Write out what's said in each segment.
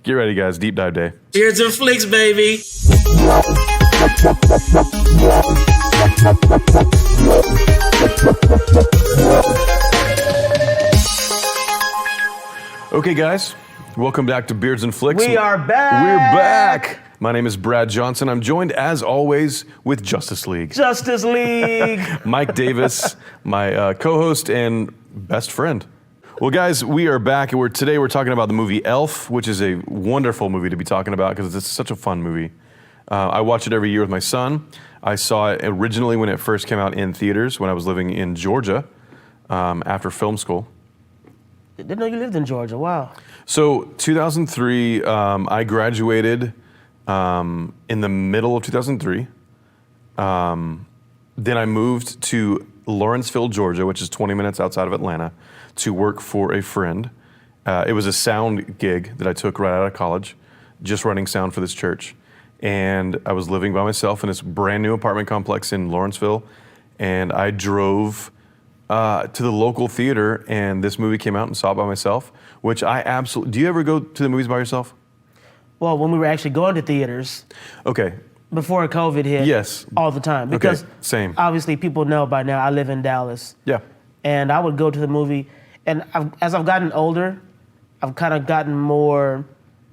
Get ready, guys. Deep dive day. Beards and Flicks, baby. Okay, guys. Welcome back to Beards and Flicks. We are back. We're back. My name is Brad Johnson. I'm joined, as always, with Justice League. Justice League. Mike Davis, my co-host and best friend. Well, guys, we are back, and today we're talking about the movie Elf, which is a wonderful movie to be talking about because it's such a fun movie. I watch it every year with my son. I saw it originally when it first came out in theaters when I was living in Georgia after film school. Didn't know you lived in Georgia. Wow. So 2003, I graduated in the middle of 2003. Then I moved to Lawrenceville, Georgia, which is 20 minutes outside of Atlanta, to work for a friend. It was a sound gig that I took right out of college, just running sound for this church. And I was living by myself in this brand new apartment complex in Lawrenceville. And I drove to the local theater, and this movie came out and saw it by myself, which I absolutely... Do you ever go to the movies by yourself? Well, when we were actually going to theaters. Okay. Before COVID hit. Yes. All the time. Because same. Obviously people know by now I live in Dallas. Yeah. And I would go to the movie, and as I've gotten older, I've kind of gotten more,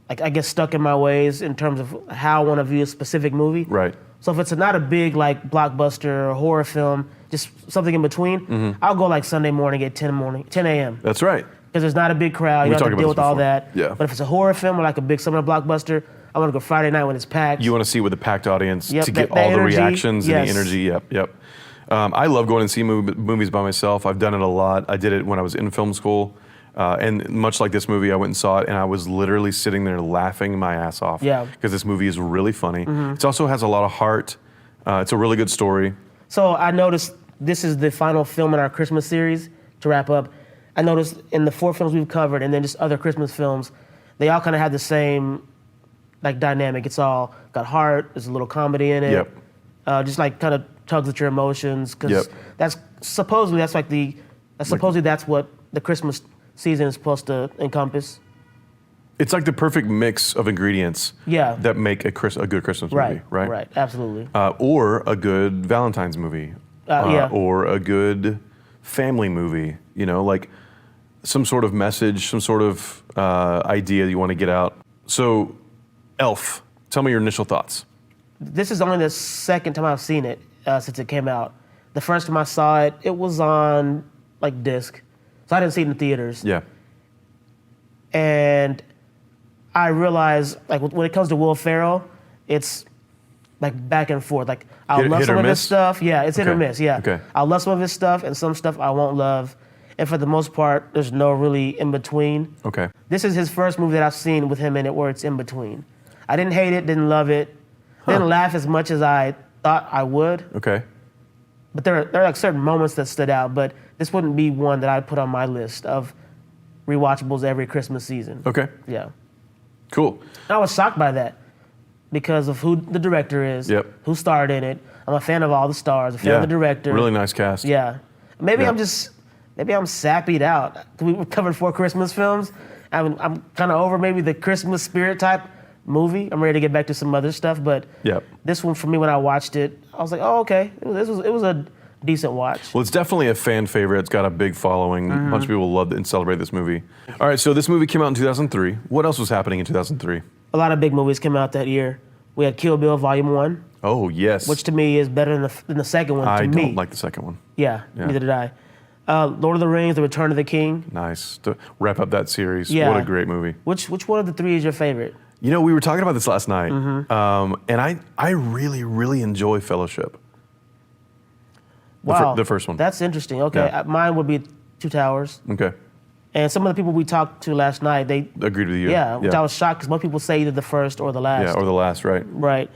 I guess, stuck in my ways in terms of how I want to view a specific movie. Right. So if it's not a big blockbuster or horror film, just something in between, I'll go Sunday morning at 10 a.m. That's right. Because there's not a big crowd, you don't have to deal with all that. Yeah. But if it's a horror film or a big summer blockbuster, I want to go Friday night when it's packed. You want to see with a packed audience Yep, to get that all the energy, reactions yes. and the energy. Yep. I love going and see movies by myself. I've done it a lot. I did it when I was in film school. And much like this movie, I went and saw it, and I was literally sitting there laughing my ass off. Yeah. Because this movie is really funny. It also has a lot of heart. It's a really good story. So I noticed this is the final film in our Christmas series to wrap up. I noticed in the 4 films we've covered, and then just other Christmas films, they all kind of have the same dynamic. It's all got heart. There's a little comedy in it. Yep. Just kind of tugs at your emotions, because that's supposedly that's what the Christmas season is supposed to encompass. It's like the perfect mix of ingredients that make a good Christmas movie, right? Right, absolutely. Or a good Valentine's movie. Or a good family movie, some sort of message, some sort of idea you want to get out. So, Elf, tell me your initial thoughts. This is only the second time I've seen it since it came out. The first time I saw it, it was on disc. So I didn't see it in theaters. Yeah. And I realized, when it comes to Will Ferrell, it's back and forth. I'll love some of his stuff. Yeah, it's hit or miss. Yeah. Okay. I'll love some of his stuff, and some stuff I won't love. And for the most part, there's no really in between. Okay. This is his first movie that I've seen with him in it where it's in between. I didn't hate it, didn't love it, didn't laugh as much as I thought I would. Okay. But there are certain moments that stood out, but this wouldn't be one that I'd put on my list of rewatchables every Christmas season. Okay. Yeah. Cool. I was shocked by that because of who the director is, who starred in it. I'm a fan of all the stars, a fan of the director. Really nice cast. Yeah. Maybe I'm sappied out. We covered 4 Christmas films. I'm kind of over maybe the Christmas spirit type movie. I'm ready to get back to some other stuff, but this one for me, when I watched it, I was like, oh, okay. It was a decent watch. Well, it's definitely a fan favorite. It's got a big following. A bunch of people love and celebrate this movie. All right, so this movie came out in 2003. What else was happening in 2003? A lot of big movies came out that year. We had Kill Bill Volume 1. Oh, yes. Which to me is better than the second one to me. I don't like the second one. Yeah, neither did I. Lord of the Rings, The Return of the King. Nice. To wrap up that series. Yeah. What a great movie. Which one of the 3 is your favorite? We were talking about this last night, and I really, really enjoy Fellowship. Wow. The first one. That's interesting. Okay, mine would be Two Towers. Okay. And some of the people we talked to last night, they agreed with you. Yeah, which I was shocked because most people say either the first or the last. Yeah, or the last, right. Right.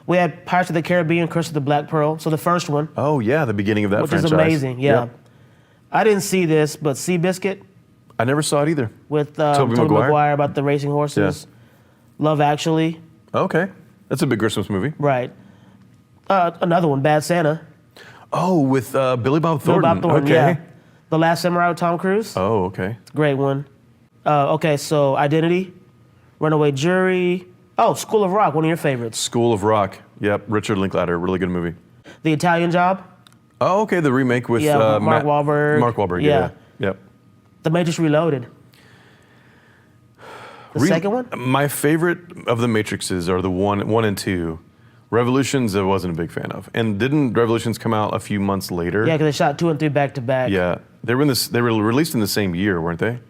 We had Pirates of the Caribbean, Curse of the Black Pearl, so the first one. Oh, yeah, the beginning of that franchise. Which is amazing, yeah. I didn't see this, but Seabiscuit. I never saw it either. With Tobey Maguire about the racing horses. Yeah. Love Actually. Okay. That's a big Christmas movie. Right. Another one, Bad Santa. Oh, with Billy Bob Thornton. Billy Bob Thornton, okay. yeah. The Last Samurai with Tom Cruise. Oh, okay. It's a great one. Okay, so Identity. Runaway Jury. Oh, School of Rock, one of your favorites. School of Rock. Yep, Richard Linklater, really good movie. The Italian Job. Oh, okay, the remake with Mark Wahlberg. Mark Wahlberg, yeah. Yep. The Matrix Reloaded. The second one? My favorite of the Matrixes are the one and two. Revolutions, I wasn't a big fan of. And didn't Revolutions come out a few months later? Yeah, because they shot 2 and 3 back to back. Yeah, they were released in the same year, weren't they?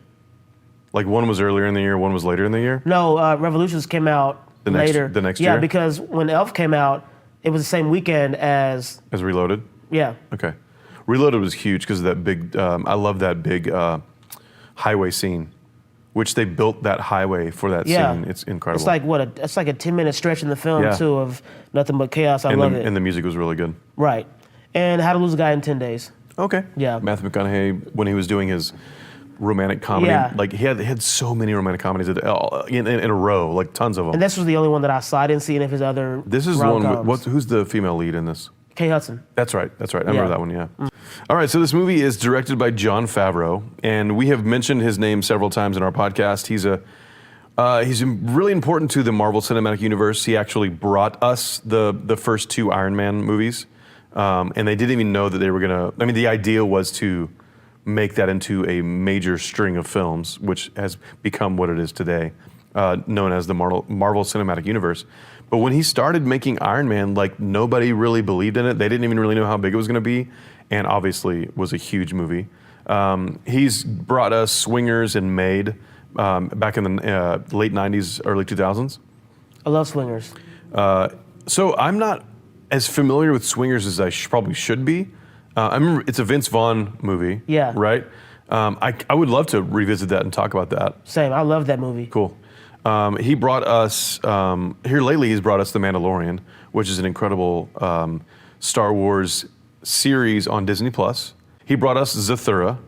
Like one was earlier in the year, one was later in the year? No, Revolutions came out later. The next year? Yeah, because when Elf came out, it was the same weekend as Reloaded? Yeah. Okay. Reloaded was huge because of that big, I love that big highway scene, which they built that highway for that scene. It's incredible. It's like it's like a 10-minute stretch in the film too of nothing but chaos. I love it. And the music was really good. Right. And How to Lose a Guy in 10 Days. Okay. Yeah. Matthew McConaughey, when he was doing his romantic comedy, like he had so many romantic comedies in a row, like tons of them. And this was the only one that I saw. I didn't see any of his other This is rom-coms. the one, who's the female lead in this? Kate Hudson. That's right. I remember that one, yeah. All right, so this movie is directed by Jon Favreau, and we have mentioned his name several times in our podcast. He's really important to the Marvel Cinematic Universe. He actually brought us the first 2 Iron Man movies, and they didn't even know that they were going to... I mean, the idea was to make that into a major string of films, which has become what it is today, known as the Marvel Cinematic Universe. But when he started making Iron Man, like nobody really believed in it. They didn't even really know how big it was going to be, and obviously it was a huge movie. He's brought us Swingers and Made back in the late 90s, early 2000s. I love Swingers. So I'm not as familiar with Swingers as I probably should be. I remember it's a Vince Vaughn movie. Yeah. Right? I would love to revisit that and talk about that. Same. I love that movie. Cool. He brought us, here lately he's brought us The Mandalorian, which is an incredible Star Wars series on Disney+. He brought us Zathura.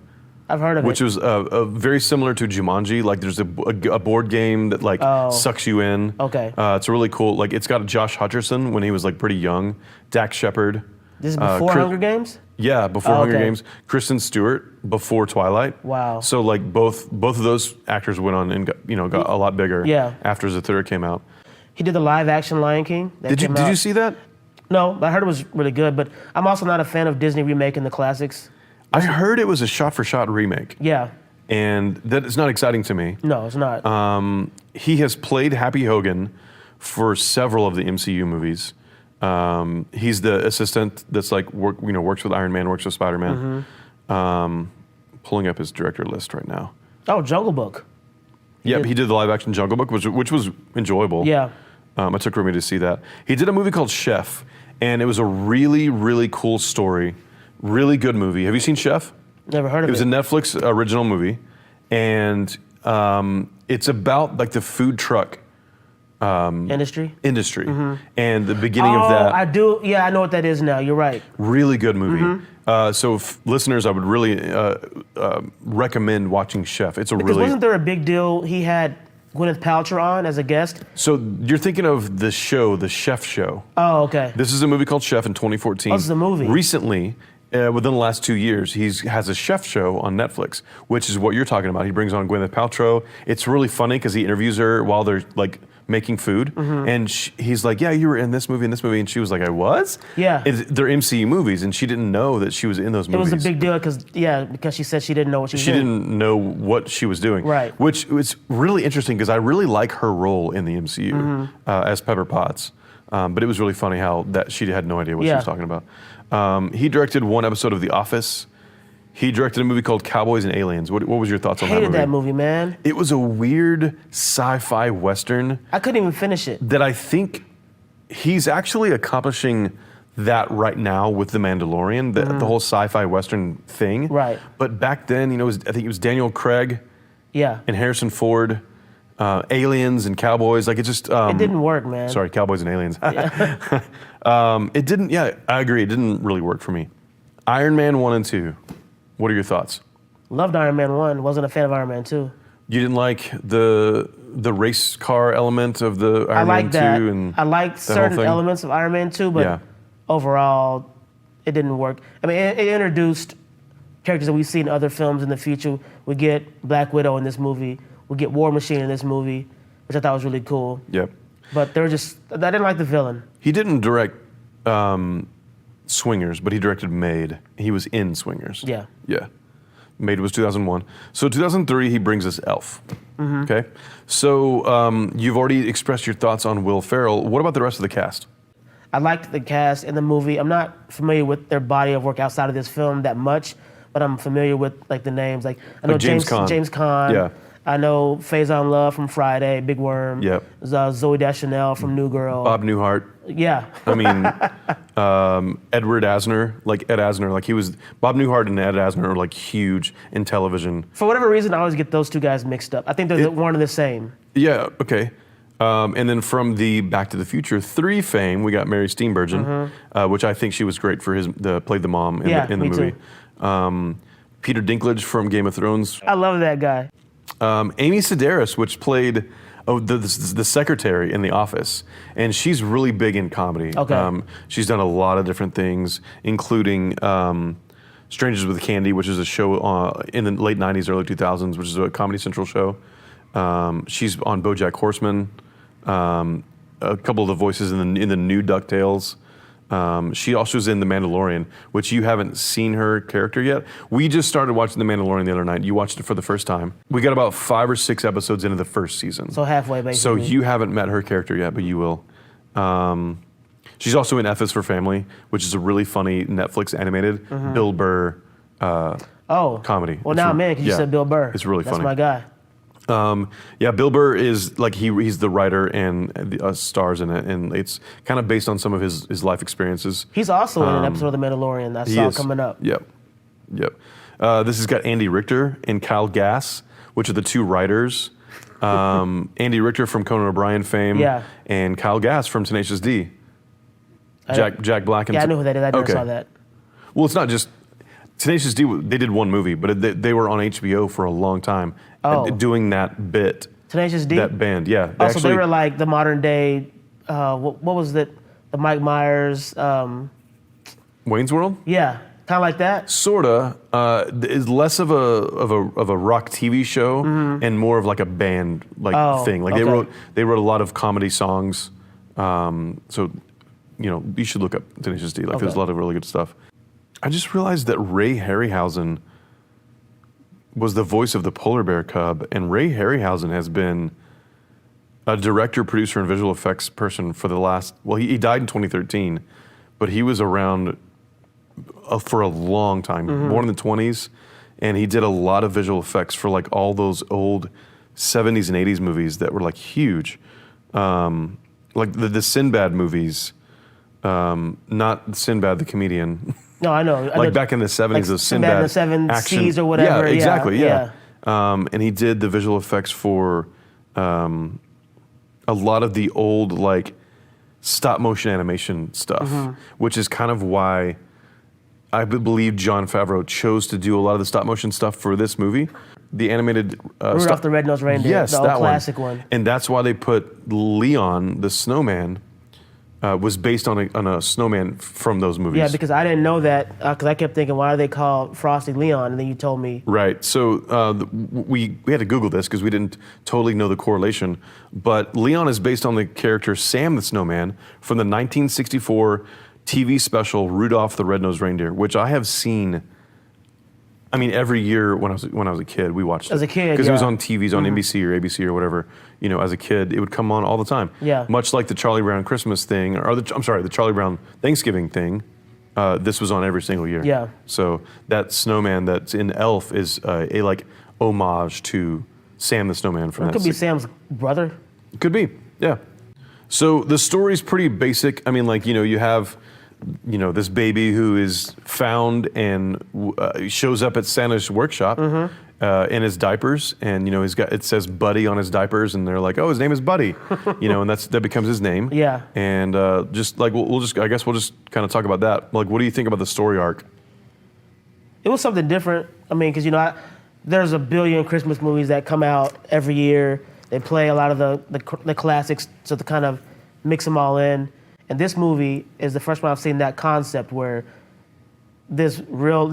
I've heard of it. Which was very similar to Jumanji. Like there's a board game that sucks you in. Okay. It's really cool. Like it's got Josh Hutcherson when he was like pretty young. Dax Shepard. This is before Hunger Games? Yeah, before Hunger Games. Kristen Stewart before Twilight. Wow. So like both of those actors went on and got a lot bigger after Zathura came out. He did the live action Lion King. Did you see that? No, but I heard it was really good. But I'm also not a fan of Disney remaking the classics. I heard it was a shot-for-shot remake. Yeah. And that is not exciting to me. No, it's not. He has played Happy Hogan for several of the MCU movies. He's the assistant that's like works with Iron Man, works with Spider-Man. Pulling up his director list right now. Oh, Jungle Book. He did the live-action Jungle Book, which was enjoyable. Yeah. I took Remy to see that. He did a movie called Chef, and it was a really, really cool story. Really good movie. Have you seen Chef? Never heard of it. It was a Netflix original movie, and it's about like the food truck industry, and the beginning of that. I do. Yeah, I know what that is now. You're right. Really good movie. So listeners, I would really recommend watching Chef. It's Because wasn't there a big deal? He had Gwyneth Paltrow on as a guest. So you're thinking of the show, the Chef Show. Oh, okay. This is a movie called Chef in 2014. Oh, this is a movie. Recently, within the last 2 years, he has a chef show on Netflix, which is what you're talking about. He brings on Gwyneth Paltrow. It's really funny because he interviews her while they're like making food, and he's like, "Yeah, you were in this movie, and and she was like, "I was." Yeah. They're MCU movies, and she didn't know that she was in those movies. It was a big deal because she said she didn't know what she was doing. She didn't know what she was doing. Right. Which was really interesting because I really like her role in the MCU as Pepper Potts. But it was really funny how that she had no idea what she was talking about. He directed one episode of The Office. He directed a movie called Cowboys and Aliens. What was your thoughts on that movie? Hated that movie, man. It was a weird sci-fi western. I couldn't even finish it. That I think he's actually accomplishing that right now with The Mandalorian, the whole sci-fi western thing. Right. But back then, I think it was Daniel Craig. Yeah. And Harrison Ford. Aliens and Cowboys, like it just... it didn't work, man. Sorry, Cowboys and Aliens. Yeah. It didn't, I agree, it didn't really work for me. Iron Man 1 and 2, what are your thoughts? Loved Iron Man 1, wasn't a fan of Iron Man 2. You didn't like the race car element of the Iron Man 2? And I liked certain elements of Iron Man 2, but overall, it didn't work. I mean, it introduced characters that we see in other films in the future. We get Black Widow in this movie. We get War Machine in this movie. which I thought was really cool. Yep. But I didn't like the villain. He didn't direct Swingers, but he directed Maid. He was in Swingers. Yeah. Yeah. Maid was 2001. So 2003, he brings us Elf. Okay. So you've already expressed your thoughts on Will Ferrell. What about the rest of the cast? I liked the cast in the movie. I'm not familiar with their body of work outside of this film that much, but I'm familiar with like the names. Like I know Like James Caan. James Caan. Yeah. I know Faison Love from Friday, Big Worm. Yep. Zoe Deschanel from New Girl. Bob Newhart. Yeah. I mean, Edward Asner, like Ed Asner, like he was, Bob Newhart and Ed Asner are like huge in television. For whatever reason, I always get those two guys mixed up. I think they're one and the same. Yeah, okay. And then from the Back to the Future 3 fame, we got Mary Steenburgen, which I think she was great for played the mom in the movie. Peter Dinklage from Game of Thrones. I love that guy. Amy Sedaris, which played the secretary in The Office, and she's really big in comedy. Okay. She's done a lot of different things, including Strangers with Candy, which is a show in the late 90s, early 2000s, which is a Comedy Central show. She's on BoJack Horseman, a couple of the voices in the new DuckTales. She also is in The Mandalorian, which you haven't seen her character yet. We just started watching The Mandalorian the other night. You watched it for the first time. We got about 5 or 6 episodes into the first season. So halfway, basically. So you haven't met her character yet, but you will. She's also in F is for Family, which is a really funny Netflix animated Bill Burr comedy. Well, now I'm in because you said Bill Burr. It's really funny. That's my guy. Yeah, Bill Burr is like he's the writer and stars in it, and it's kind of based on some of his life experiences. He's also in an episode of The Mandalorian that I saw coming up. Yep. This has got Andy Richter and Kyle Gass, which are the two writers. Andy Richter from Conan O'Brien fame, and Kyle Gass from Tenacious D. Jack Black. Yeah, I knew who that is. I never saw that. Well, it's not just Tenacious D. They did one movie, but they were on HBO for a long time. Doing that bit. Tenacious D? That band, yeah. So they were like the modern day, what was it? The Mike Myers. Wayne's World? Yeah, kind of like that? Sorta. Is less of a rock TV show and more of like a band thing. Like they wrote a lot of comedy songs. So, you should look up Tenacious D. Like there's a lot of really good stuff. I just realized that Ray Harryhausen was the voice of the polar bear cub, and Ray Harryhausen has been a director, producer, and visual effects person for the last, he died in 2013, but he was around for a long time, born in the 20s, and he did a lot of visual effects for like all those old 70s and 80s movies that were like huge. Like the Sinbad movies, not Sinbad the comedian. No, I know. Like back in the 70s, like those Sinbad in the Seven action. Seas or whatever. Yeah, exactly, yeah. And he did the visual effects for a lot of the old like stop motion animation stuff, which is kind of why I believe Jon Favreau chose to do a lot of the stop motion stuff for this movie. The animated Rudolph the Red-Nosed Reindeer, yes, the old that classic one. And that's why they put Leon, the snowman, was based on a snowman from those movies. Yeah, because I didn't know that, because I kept thinking, why do they call Frosty Leon? And then you told me. Right. So we had to Google this because we didn't totally know the correlation. But Leon is based on the character Sam the Snowman from the 1964 TV special Rudolph the Red-Nosed Reindeer, which I have seen. I mean, every year when I was a kid, we watched it. As a kid, because it was on TVs on NBC or ABC or whatever. As a kid, it would come on all the time. Yeah. Much like the Charlie Brown Christmas thing, the Charlie Brown Thanksgiving thing. This was on every single year. Yeah. So that snowman that's in Elf is a like homage to Sam the Snowman from that. It could be Sam's brother. It could be, yeah. So the story's pretty basic. I mean, you have. This baby who is found and shows up at Santa's workshop in his diapers, and it says Buddy on his diapers, and they're like, oh, his name is Buddy, and that becomes his name. Yeah. And just like we'll just kind of talk about that. Like, what do you think about the story arc? It was something different. I mean, because there's a billion Christmas movies that come out every year. They play a lot of the classics, so to kind of mix them all in. And this movie is the first one I've seen that concept where this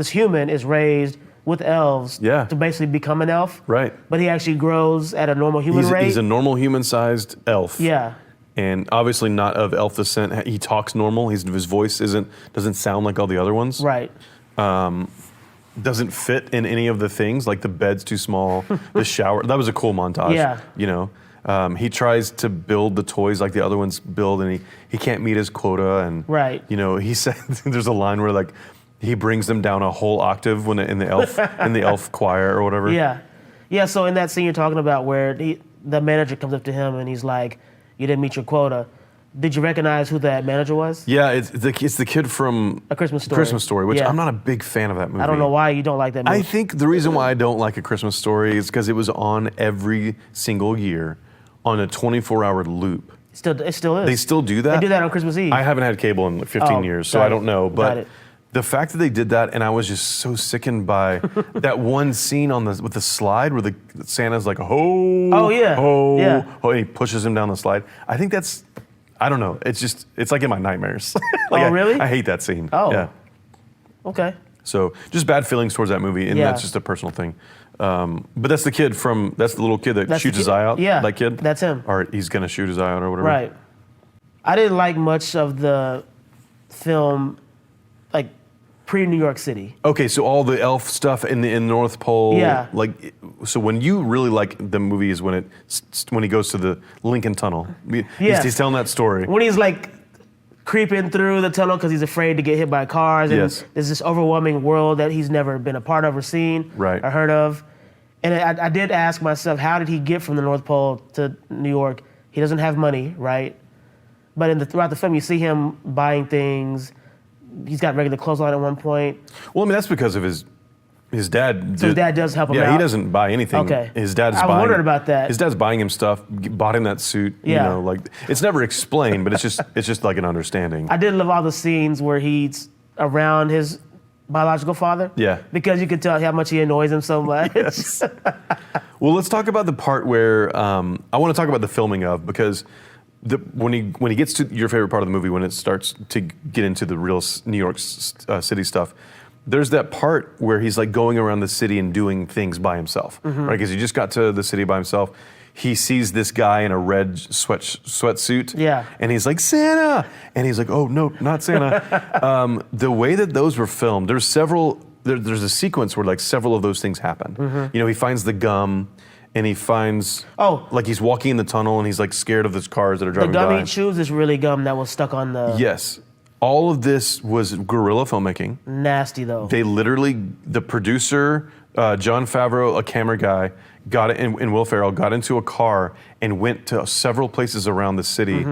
human is raised with elves Yeah. to basically become an elf. Right. But he actually grows at a normal human rate. He's a normal human-sized elf. Yeah. And obviously not of elf descent. He talks normal. His voice doesn't sound like all the other ones. Right. Doesn't fit in any of the things, like the bed's too small, the shower. That was a cool montage. Yeah. You know, he tries to build the toys like the other ones build, and he can't meet his quota. And Right. you know, he said there's a line where like he brings them down a whole octave when in the elf choir or whatever. Yeah. Yeah. So in that scene you're talking about, where the manager comes up to him and he's like, "You didn't meet your quota." Did you recognize who that manager was? Yeah, it's the kid from A Christmas Story. Christmas Story, which Yeah. I'm not a big fan of that movie. I don't know why you don't like that movie. I think the reason why I don't like A Christmas Story is because it was on every single year on a 24-hour loop. It still is. They still do that? They do that on Christmas Eve. I haven't had cable in like 15 years, so got I don't it. know. Got But it. the fact that they did that, and I was just so sickened by that one scene with the slide where the Santa's like, ho, Oh, yeah. ho, Yeah. ho, and he pushes him down the slide. I think I don't know. It's like in my nightmares. Oh, really? I hate that scene. Oh. Yeah. Okay. So just bad feelings towards that movie, and Yeah. that's just a personal thing. But that's the little kid that That's shoots the his kid- eye out. yeah, That kid. that's him. Or he's gonna shoot his eye out or whatever. Right. I didn't like much of the film, like pre-New York City. Okay, so all the elf stuff in the North Pole. Yeah. Like, so when you really like the movie is when he goes to the Lincoln Tunnel. Yes. He's telling that story. When he's like creeping through the tunnel because he's afraid to get hit by cars, and Yes. there's this overwhelming world that he's never been a part of or seen Right. or heard of. And I did ask myself, how did he get from the North Pole to New York? He doesn't have money, right? But throughout the film, you see him buying things. He's got regular clothes on at one point. Well, I mean that's because of his dad. So his dad does help him Yeah, out? he doesn't buy anything. Okay. His dad's I buying. wondered about that. His dad's buying him stuff. Bought him that suit. Yeah. You know, like it's never explained, but it's just like an understanding. I did love all the scenes where he's around his biological father. Yeah. Because you could tell how much he annoys him so much. Yes. Well, let's talk about the part where I want to talk about the filming of, because when he gets to your favorite part of the movie, when it starts to get into the real New York City stuff, there's that part where he's like going around the city and doing things by himself, right? Because he just got to the city by himself. He sees this guy in a red sweatsuit, Yeah. and he's like, Santa! And he's like, oh, no, not Santa. The way that those were filmed, there's a sequence where like several of those things happen. You know, he finds the gum, and he finds, like he's walking in the tunnel, and he's like scared of those cars that are The driving by. gum he chews is really gum that was stuck on the... Yes. All of this was guerrilla filmmaking. Nasty, though. They literally, the producer, Jon Favreau, a camera guy, got it, and Will Ferrell got into a car and went to several places around the city.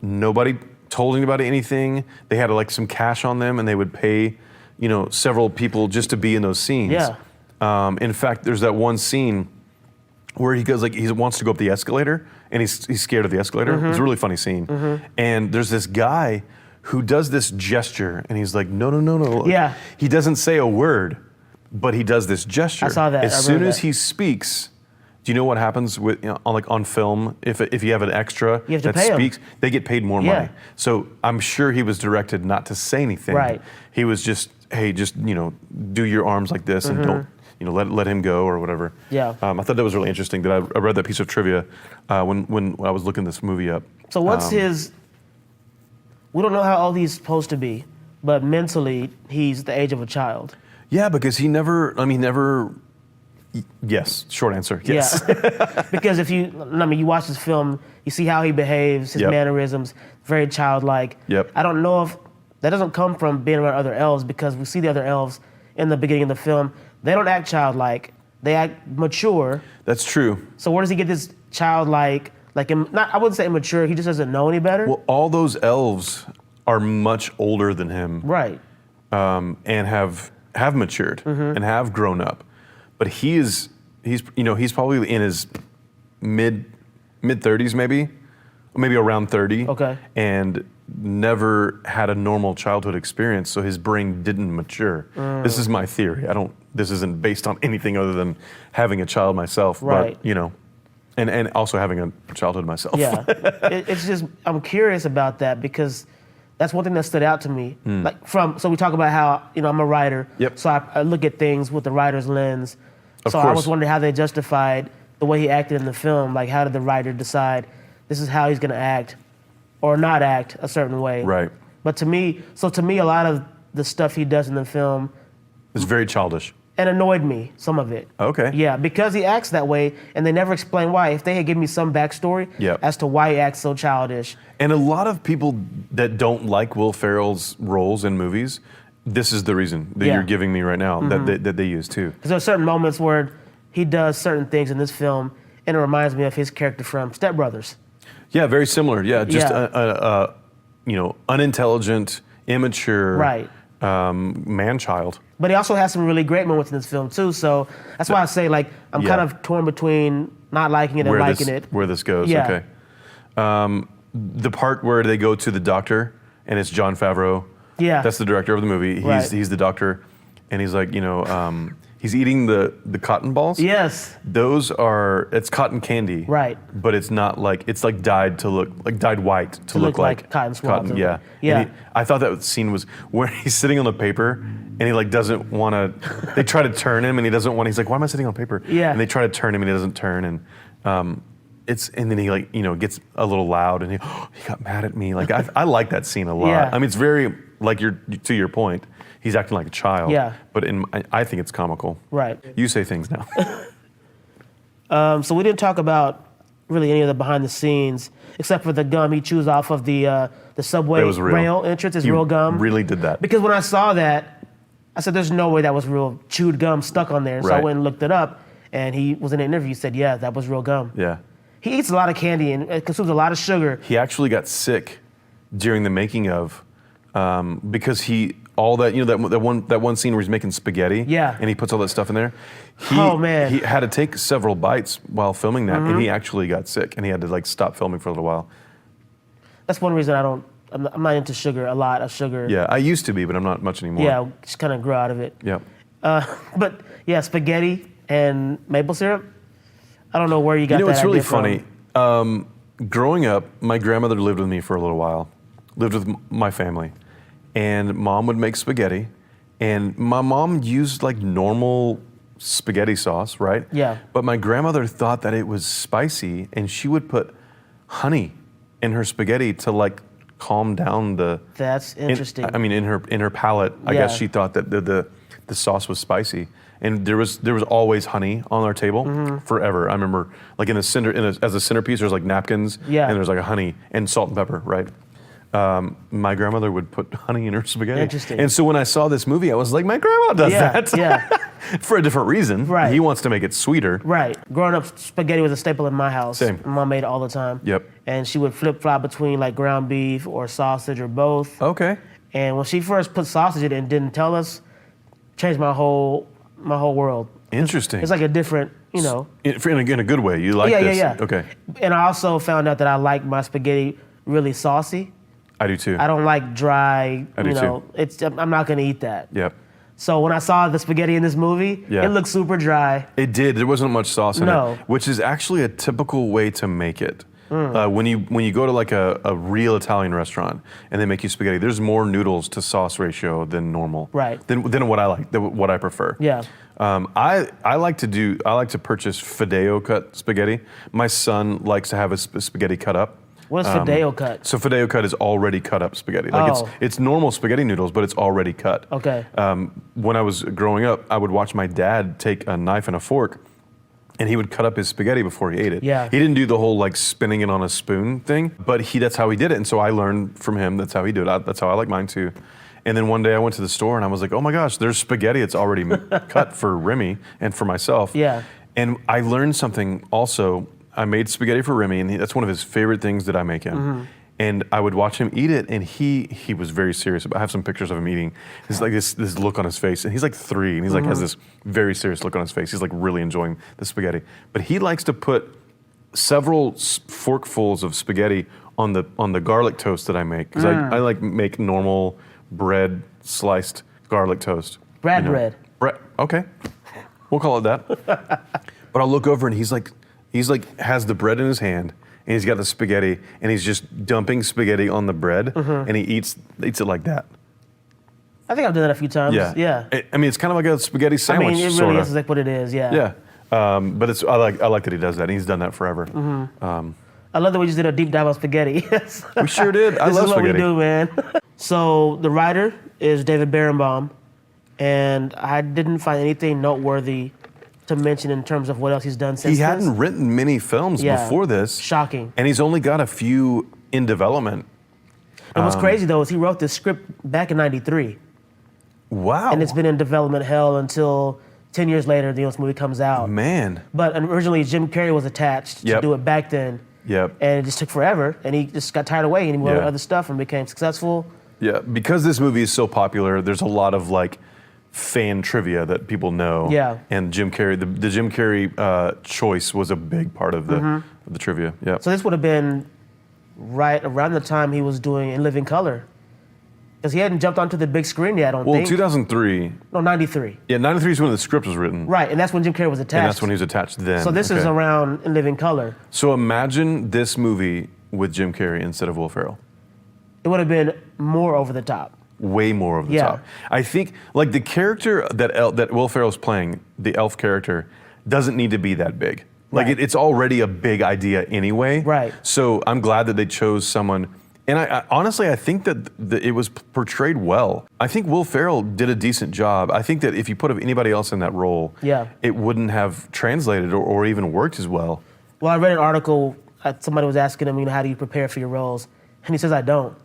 Nobody told anybody anything. They had like some cash on them, and they would pay, you know, several people just to be in those scenes. Yeah. In fact, there's that one scene where he goes, like, he wants to go up the escalator, and he's scared of the escalator. It's a really funny scene. And there's this guy who does this gesture, and he's like, no, no, no, no. Yeah. He doesn't say a word, but he does this gesture. I saw that. I As soon remember as that. he speaks, do you know what happens with, you know, on film? If you have an extra You have to that pay 'em. speaks, they get paid more Yeah. money. So I'm sure he was directed not to say anything. Right. He was just, hey, just, you know, do your arms like this and don't, you know, let him go or whatever. Yeah. I thought that was really interesting. That I read that piece of trivia when I was looking this movie up. So what's his... We don't know how old he's supposed to be, but mentally, he's the age of a child. Yeah, because he never. Yes, short answer. Yes. Yeah. Because you watch this film, you see how he behaves, his Yep. mannerisms, very childlike. Yep. I don't know if that doesn't come from being around other elves, because we see the other elves in the beginning of the film. They don't act childlike. They act mature. That's true. So where does he get this childlike, I wouldn't say immature, he just doesn't know any better? Well, all those elves are much older than him, Right. and have matured and have grown up. But he's probably in his mid 30s, maybe around 30. Okay. And never had a normal childhood experience, so his brain didn't mature. This is my theory. This isn't based on anything other than having a child myself. Right. But, you know, and also having a childhood myself. Yeah. It's just, I'm curious about that, because That's one thing that stood out to me. So we talk about how, I'm a writer. Yep. So I look at things with the writer's lens. Of so course. I was wondering how they justified the way he acted in the film. Like, how did the writer decide this is how he's going to act or not act a certain way? Right. But to me, a lot of the stuff he does in the film It's very childish. and annoyed me, some of it. Okay. Yeah, because he acts that way, and they never explain why. If they had given me some backstory Yep. as to why he acts so childish. And a lot of people that don't like Will Ferrell's roles in movies, this is the reason that you're giving me right now that they use too. Because there are certain moments where he does certain things in this film, and it reminds me of his character from Step Brothers. Yeah, very similar. Yeah, just Yeah. unintelligent, immature, Right. man-child. But he also has some really great moments in this film too. So that's why I say, like, I'm Yeah. kind of torn between not liking it and liking it. Where this goes. Yeah. Okay. The part where they go to the doctor and it's Jon Favreau. Yeah. That's the director of the movie. Right. He's the doctor, and he's like, he's eating the cotton balls. Yes. It's cotton candy. Right. But it's not like, it's like dyed white to look like cotton swabs. Yeah. Yeah. And I thought that scene was where he's sitting on the paper and he like doesn't want to, they try to turn him and he doesn't want, he's like, why am I sitting on paper? Yeah. And they try to turn him and he doesn't turn, and and then he gets a little loud and he got mad at me. Like I like that scene a lot. Yeah. I mean, it's very, like to your point, he's acting like a child. Yeah. But I think it's comical. Right. You say things now. So we didn't talk about really any of the behind the scenes, except for the gum he chews off of the subway That was real. rail entrance. It's You real gum. really did that. Because when I saw that, I said, there's no way that was real chewed gum stuck on there. So I Right. went and looked it up, and he was in an interview, said, yeah, that was real gum. Yeah. He eats a lot of candy and consumes a lot of sugar. He actually got sick during the making of, because that one scene where he's making spaghetti. Yeah. And he puts all that stuff in there. Oh, man. He had to take several bites while filming that, and he actually got sick, and he had to stop filming for a little while. That's one reason I'm not into sugar, a lot of sugar. Yeah, I used to be, but I'm not much anymore. Yeah, just kind of grew out of it. Yep. But yeah, spaghetti and maple syrup. I don't know where you got that It's really idea from. funny. Growing up, my grandmother lived with me for a little while, lived with my family, and Mom would make spaghetti, and my mom used normal spaghetti sauce, right? Yeah. But my grandmother thought that it was spicy, and she would put honey in her spaghetti to calm down the. That's interesting. in her palate, I Yeah. guess she thought that the sauce was spicy. And there was always honey on our table forever. I remember in the center, as a centerpiece, there's napkins, Yeah. and there's a honey and salt and pepper, right? My grandmother would put honey in her spaghetti. Interesting. And so when I saw this movie, I was like, my grandma does that. Yeah. For a different reason. Right. He wants to make it sweeter. Right. Growing up, spaghetti was a staple in my house. Same. My mom made it all the time. Yep. And she would flip-flop between ground beef or sausage or both. Okay. And when she first put sausage in it and didn't tell us, changed my whole world. Interesting. It's a different, In a good way. You like this? Yeah. Okay. And I also found out that I like my spaghetti really saucy. I do too. I don't like dry, I do too. I'm not going to eat that. Yep. So when I saw the spaghetti in this movie, Yeah. it looked super dry. It did. There wasn't much sauce in No. it, which is actually a typical way to make it. When you go to a real Italian restaurant and they make you spaghetti, there's more noodles to sauce ratio than normal. Right. Than what I like, what I prefer. Yeah. I like to purchase Fideo cut spaghetti. My son likes to have his spaghetti cut up. What is Fideo cut? So Fideo cut is already cut up spaghetti. Oh. It's normal spaghetti noodles, but it's already cut. Okay. When I was growing up, I would watch my dad take a knife and a fork, and he would cut up his spaghetti before he ate it. Yeah. He didn't do the whole spinning it on a spoon thing, but that's how he did it. And so I learned from him. That's how he did it. That's how I like mine too. And then one day I went to the store and I was like, oh my gosh, there's spaghetti that's already cut for Remy and for myself. Yeah. And I learned something also. I made spaghetti for Remy, and that's one of his favorite things that I make him. And I would watch him eat it, and he was very serious about. I have some pictures of him eating. It's this look on his face, and he's 3, and he's has this very serious look on his face. He's really enjoying the spaghetti, but he likes to put several forkfuls of spaghetti on the garlic toast that I make, because I make normal bread sliced garlic toast. Bread. Bread. Okay, we'll call it that. But I'll look over, and he's has the bread in his hand, and he's got the spaghetti, and he's just dumping spaghetti on the bread, and he eats it like that. I think I've done that a few times. Yeah. I mean, it's kind of like a spaghetti sandwich. I mean, it really sorta. is like what it is. Yeah. Yeah. But I like that he does that. And he's done that forever. I love that we just did a deep dive on spaghetti. We sure did. I love spaghetti. This is what we do, man. So the writer is David Berenbaum, and I didn't find anything noteworthy to mention in terms of what else he's done since He hadn't written many films before this. Shocking. And he's only got a few in development. And what's crazy, though, is he wrote this script back in '93. Wow. And it's been in development hell until 10 years later, this movie comes out. Man. But originally, Jim Carrey was attached to do it back then. Yep. And it just took forever, and he just got tired of waiting, and he went with other stuff and became successful. Yeah, because this movie is so popular, there's a lot of like fan trivia that people know. Yeah. And Jim Carrey, the Jim Carrey choice was a big part of the trivia. Yeah. So this would have been right around the time he was doing In Living Color. Because he hadn't jumped onto the big screen yet, I don't think. Well, 2003. No, 93. Yeah, 93 is when the script was written. Right, and that's when Jim Carrey was attached. And that's when he was attached then. So this is around In Living Color. So imagine this movie with Jim Carrey instead of Will Ferrell. It would have been more over the top. Way more over the top. I think, like, the character that Will Ferrell's playing, the elf character, doesn't need to be that big. Like, it's already a big idea anyway. Right. So I'm glad that they chose someone. And I honestly, I think that it was portrayed well. I think Will Ferrell did a decent job. I think that if you put anybody else in that role, it wouldn't have translated or even worked as well. Well, I read an article, somebody was asking him, how do you prepare for your roles? And he says, I don't.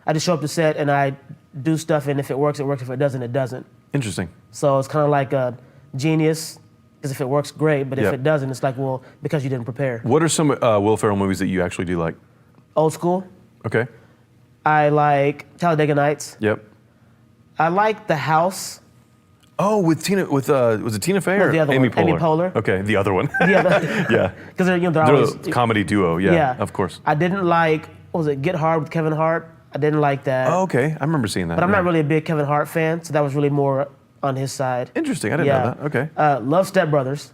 I just show up to set and I do stuff, and if it works, it works. If it doesn't, it doesn't. Interesting. So it's kind of like a genius, because if it works, great. But if it doesn't, it's like, well, because you didn't prepare. What are some Will Ferrell movies that you actually do like? Old School. Okay. I like Talladega Nights. Yep. I like The House. Oh, was it Tina Fey or the other Amy one. Poehler? Amy Poehler. Okay, the other one. Yeah. Because they're always a comedy duo. Yeah, of course. I didn't like, what was it, Get Hard with Kevin Hart? I didn't like that. Oh, okay. I remember seeing that. But I'm not really a big Kevin Hart fan, so that was really more on his side. Interesting. I didn't know that. Okay. Love Step Brothers.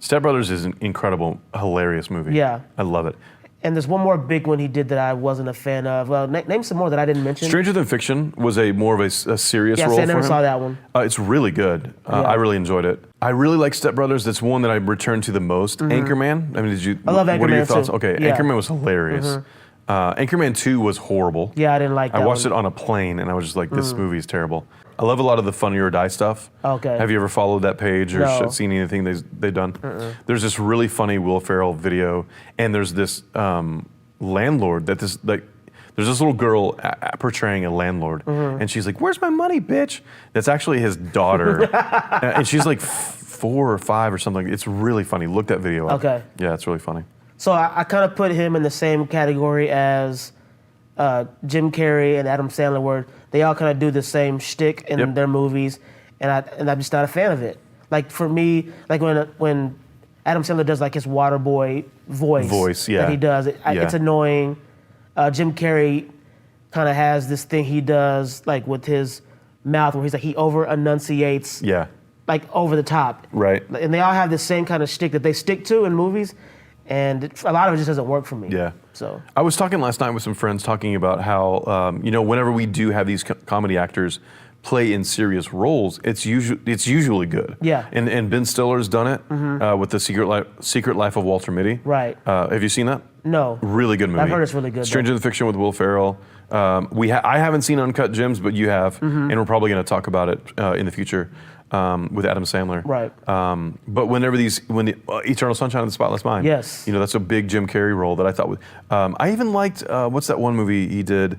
Step Brothers is an incredible, hilarious movie. Yeah. I love it. And there's one more big one he did that I wasn't a fan of. Well, name some more that I didn't mention. Stranger Than Fiction was more of a serious role for him. I never saw that one. It's really good. I really enjoyed it. I really like Step Brothers. That's one that I returned to the most. Anchorman. I mean, I love Anchorman What are your thoughts? too. Okay, Yeah. Anchorman was hilarious. Anchorman 2 was horrible. Yeah, I didn't like that I watched one. it on a plane, and I was just like, this movie is terrible. I love a lot of the Funny or Die stuff. Okay. Have you ever followed that page or No. seen anything they've done? There's this really funny Will Ferrell video, and there's this landlord there's this little girl portraying a landlord, and she's like, "Where's my money, bitch?" That's actually his daughter, and she's like 4 or 5 or something. It's really funny. Look that video up. Okay. Yeah, it's really funny. So I kind of put him in the same category as Jim Carrey and Adam Sandler, where they all kind of do the same shtick in their movies, and I'm just not a fan of it. Like for me, like when Adam Sandler does like his Waterboy voice that he does, it's annoying. Jim Carrey kind of has this thing he does like with his mouth where he over enunciates, like over the top, right? And they all have the same kind of shtick that they stick to in movies. And a lot of it just doesn't work for me. Yeah. So I was talking last night with some friends talking about how whenever we do have these comedy actors play in serious roles, it's usually good. Yeah. And Ben Stiller's done it with the Secret Life of Walter Mitty. Right. Have you seen that? No. Really good movie. I've heard it's really good. Stranger Than Fiction with Will Ferrell. I haven't seen Uncut Gems, but you have, and we're probably going to talk about it in the future. With Adam Sandler. Right. But when the Eternal Sunshine of the Spotless Mind. Yes. That's a big Jim Carrey role that I thought I even liked, what's that one movie he did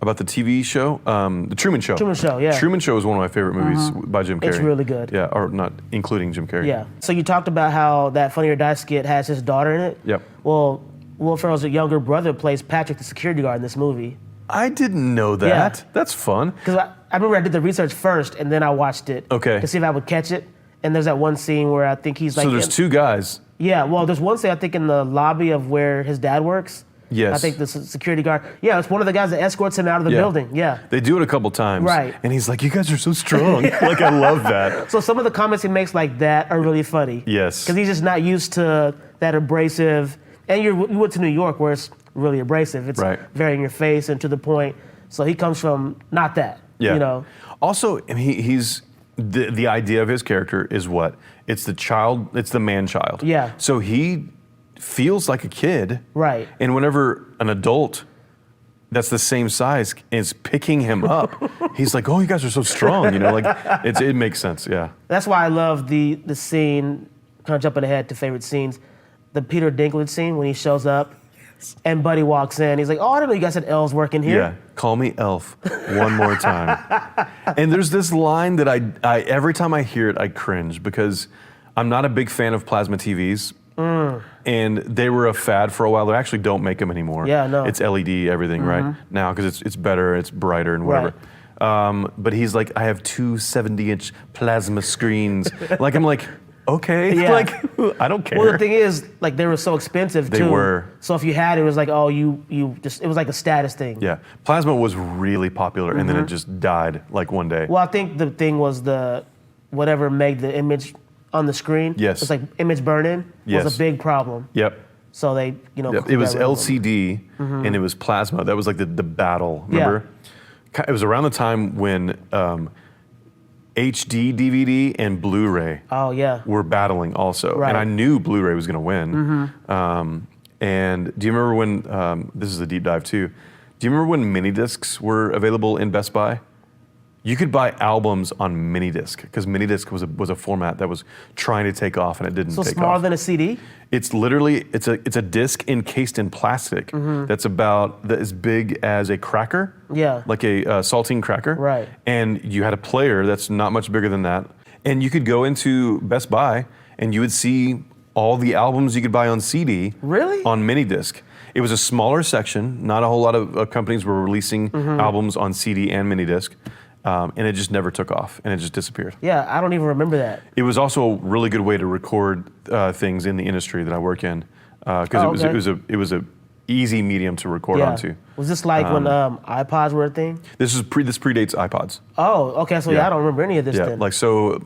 about the TV show? The Truman Show. Truman Show, yeah. Truman Show is one of my favorite movies by Jim Carrey. It's really good. Yeah, or not including Jim Carrey. Yeah. So you talked about how that Funny or Die skit has his daughter in it. Yep. Well, Will Ferrell's younger brother plays Patrick, the security guard in this movie. I didn't know that. Yeah. That's fun. Because I remember I did the research first, and then I watched it to see if I would catch it. And there's that one scene where I think he's like... So there's 2 guys. Yeah, well, there's one scene I think in the lobby of where his dad works. Yes. I think the security guard... Yeah, it's one of the guys that escorts him out of the building. Yeah. They do it a couple times. Right. And he's like, you guys are so strong. Like, I love that. So some of the comments he makes like that are really funny. Yes. Because he's just not used to that abrasive, And you went to New York where it's really abrasive. It's Right. very in your face and to the point. So he comes from not that. Yeah. You know. Also, I mean, he's the idea of his character is what? It's the child. It's the man child. Yeah. So he feels like a kid. Right. And whenever an adult that's the same size is picking him up, he's like, "Oh, you guys are so strong," you know. Like it makes sense. Yeah. That's why I love the scene. Kind of jumping ahead to favorite scenes, the Peter Dinklage scene when he shows up, and Buddy walks in. He's like, "Oh, I didn't know you guys had elves working here." Yeah. Call me Elf one more time. And there's this line that I every time I hear it, I cringe because I'm not a big fan of plasma TVs. And they were a fad for a while. They actually don't make them anymore. Yeah, no. It's LED everything right now because it's better, it's brighter and whatever. Right. But he's like, I have two 70-inch plasma screens. Like I'm like, okay, Yeah. like I don't care. Well, the thing is, like, they were so expensive too. They were. So if you had it, it was like, oh, you just, it was like a status thing. Yeah, plasma was really popular, and then it just died like one day. Well, I think the thing was whatever made the image on the screen. Yes. It's like image burn-in Yes. was a big problem. Yep. So they, Yep. It was got rid of them. LCD and it was plasma. That was like the battle. Remember? It was around the time when HD DVD and Blu-ray Oh yeah. were battling also, Right. and I knew Blu-ray was going to win. And do you remember when? This is a deep dive too. Do you remember when mini discs were available in Best Buy? You could buy albums on mini disc because mini disc was a format that was trying to take off and it didn't So take smaller off. than a CD. It's literally it's a disc encased in plastic that's about as big as a cracker. Yeah. Like a saltine cracker. Right. And you had a player that's not much bigger than that, and you could go into Best Buy and you would see all the albums you could buy on CD. Really? On mini disc. It was a smaller section. Not a whole lot of companies were releasing albums on CD and mini disc. And it just never took off, and it just disappeared. Yeah, I don't even remember that. It was also a really good way to record things in the industry that I work in, because it was a easy medium to record Yeah. onto. Was this like when iPods were a thing? This predates iPods. Oh, okay. So yeah, I don't remember any of this Yeah, then. like so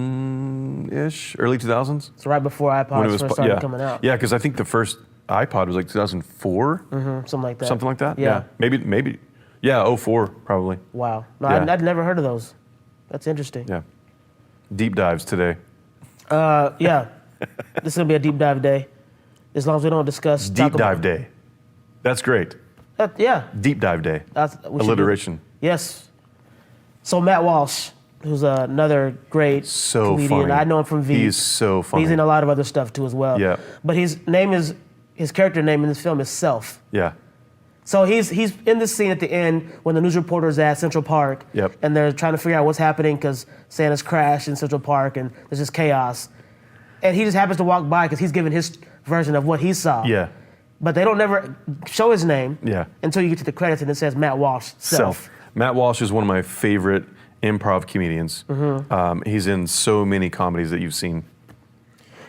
2000-ish, early 2000s. So right before iPods first started coming out. Yeah, because I think the first iPod was like 2004, Something like that. something like that. Yeah. Maybe. Yeah, 04 probably. Wow. No, Yeah. I'd never heard of those. That's interesting. Yeah. Deep dives today. Yeah. This is going to be a deep dive day. As long as we don't discuss... Deep dive day. That's great. Yeah. Deep dive day. We should do- Alliteration. Yes. So Matt Walsh, who's another great So comedian. funny. I know him from Veep. He's so funny. He's in a lot of other stuff too as well. Yeah. But his character name in this film is Self. Yeah. So he's in this scene at the end when the news reporter's at Central Park. Yep. And they're trying to figure out what's happening because Santa's crashed in Central Park and there's just chaos. And he just happens to walk by because he's giving his version of what he saw. Yeah. But they don't never show his name Yeah. until you get to the credits and it says Matt Walsh, Self. Matt Walsh is one of my favorite improv comedians. He's in so many comedies that you've seen.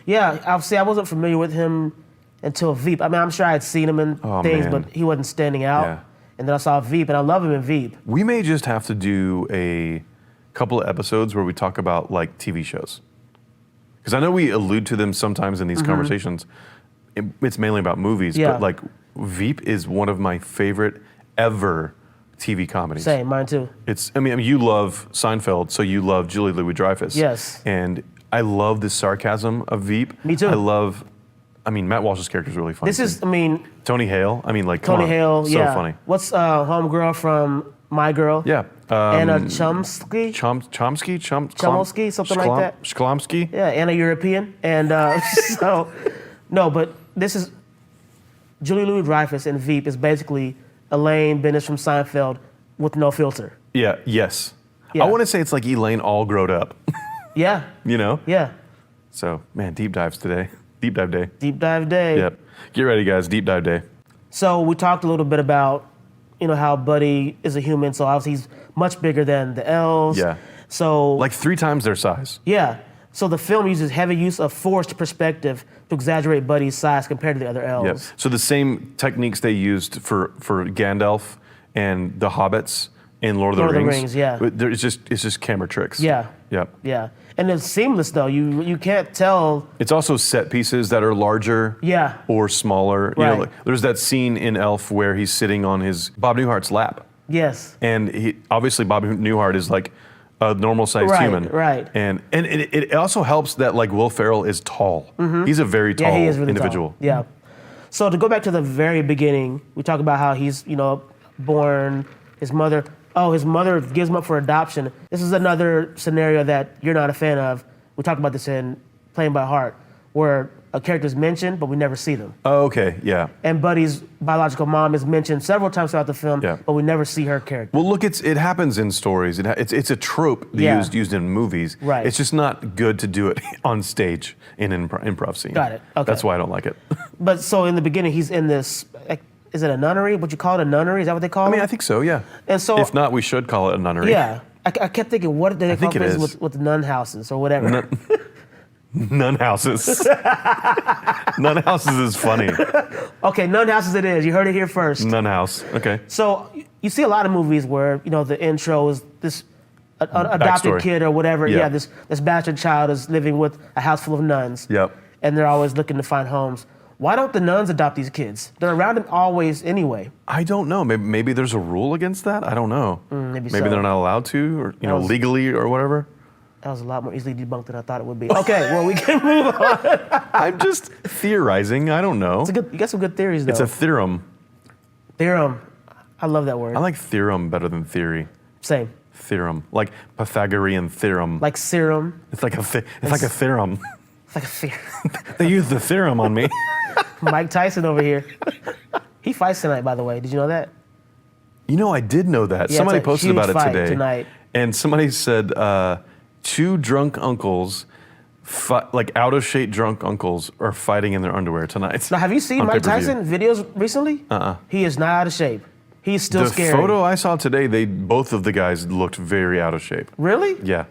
Yeah, I wasn't familiar with him until Veep. I mean, I'm sure I had seen him in things, man. but he wasn't standing out. Yeah. And then I saw Veep, and I love him in Veep. We may just have to do a couple of episodes where we talk about like TV shows. Because I know we allude to them sometimes in these conversations. It's mainly about movies, Yeah. but like Veep is one of my favorite ever TV comedies. Same, mine too. I mean, you love Seinfeld, so you love Julie Louis-Dreyfus. Yes. And I love the sarcasm of Veep. Me too. Matt Walsh's character is really funny. This is, I mean, Tony Hale. I mean, like, come Tony on. Hale, So yeah. funny. What's homegirl from My Girl? Yeah. Anna Chomsky? Chomsky, Chomsky, something like that. Shklomsky. Yeah, Anna European. And but this is, Julie Louis-Dreyfus in Veep is basically Elaine Bennis from Seinfeld with no filter. Yeah, yes. Yeah. I want to say it's like Elaine all grown up, Yeah, you know? yeah. So, man, deep dives today. Deep dive day. Deep dive day. Yep. Get ready, guys. Deep dive day. So we talked a little bit about, how Buddy is a human, so obviously he's much bigger than the elves. Yeah. So Like 3 times their size. yeah. So the film uses heavy use of forced perspective to exaggerate Buddy's size compared to the other elves. Yep. So the same techniques they used for Gandalf and the hobbits in Lord of the Rings. Yeah. But it's just camera tricks. Yeah. Yep. Yeah. And it's seamless though. You can't tell. It's also set pieces that are larger. Yeah. Or smaller. Right. You know, there's that scene in Elf where he's sitting on his Bob Newhart's lap. Yes. And obviously Bob Newhart is like a normal sized human. Right. And it also helps that like Will Ferrell is tall. He's a very tall he is really individual. Tall. Yeah. So to go back to the very beginning, we talk about how he's, born, his mother gives him up for adoption. This is another scenario that you're not a fan of. We talked about this in Playing by Heart, where a character's mentioned, but we never see them. Oh, okay, yeah. And Buddy's biological mom is mentioned several times throughout the film, but we never see her character. Well, look, it happens in stories. It's a trope used in movies. Right. It's just not good to do it on stage in an improv scene. Got it. Okay. That's why I don't like it. But so in the beginning, he's in this, is it a nunnery? Would you call it a nunnery? Is that what they call it? I mean, I think so, yeah. And so, if not, we should call it a nunnery. Yeah. I kept thinking, what did they call places with nun houses or whatever? Nun houses. Nun houses is funny. Okay, nun houses it is. You heard it here first. Nun house. Okay. So you see a lot of movies where the intro is this adopted Backstory. kid or whatever. Yeah. This bastard child is living with a house full of nuns. Yep. And they're always looking to find homes. Why don't the nuns adopt these kids? They're around them always anyway. I don't know. Maybe there's a rule against that. I don't know. Maybe they're not allowed to, or legally or whatever. That was a lot more easily debunked than I thought it would be. Okay, well, we can move on. I'm just theorizing. I don't know. You got some good theories, though. It's a theorem. Theorem. I love that word. I like theorem better than theory. Same. Theorem, like Pythagorean theorem. Like serum. It's like a theorem. It's like a theorem. They used the theorem on me. Mike Tyson over here. He fights tonight, by the way. Did you know that? I did know that. Yeah, somebody it's a posted huge about it fight today. tonight. And somebody said, two drunk uncles, like out of shape drunk uncles, are fighting in their underwear tonight. Now, have you seen Mike Tyson videos recently? He is not out of shape. He's still scary. The photo I saw today, both of the guys looked very out of shape. Really? Yeah.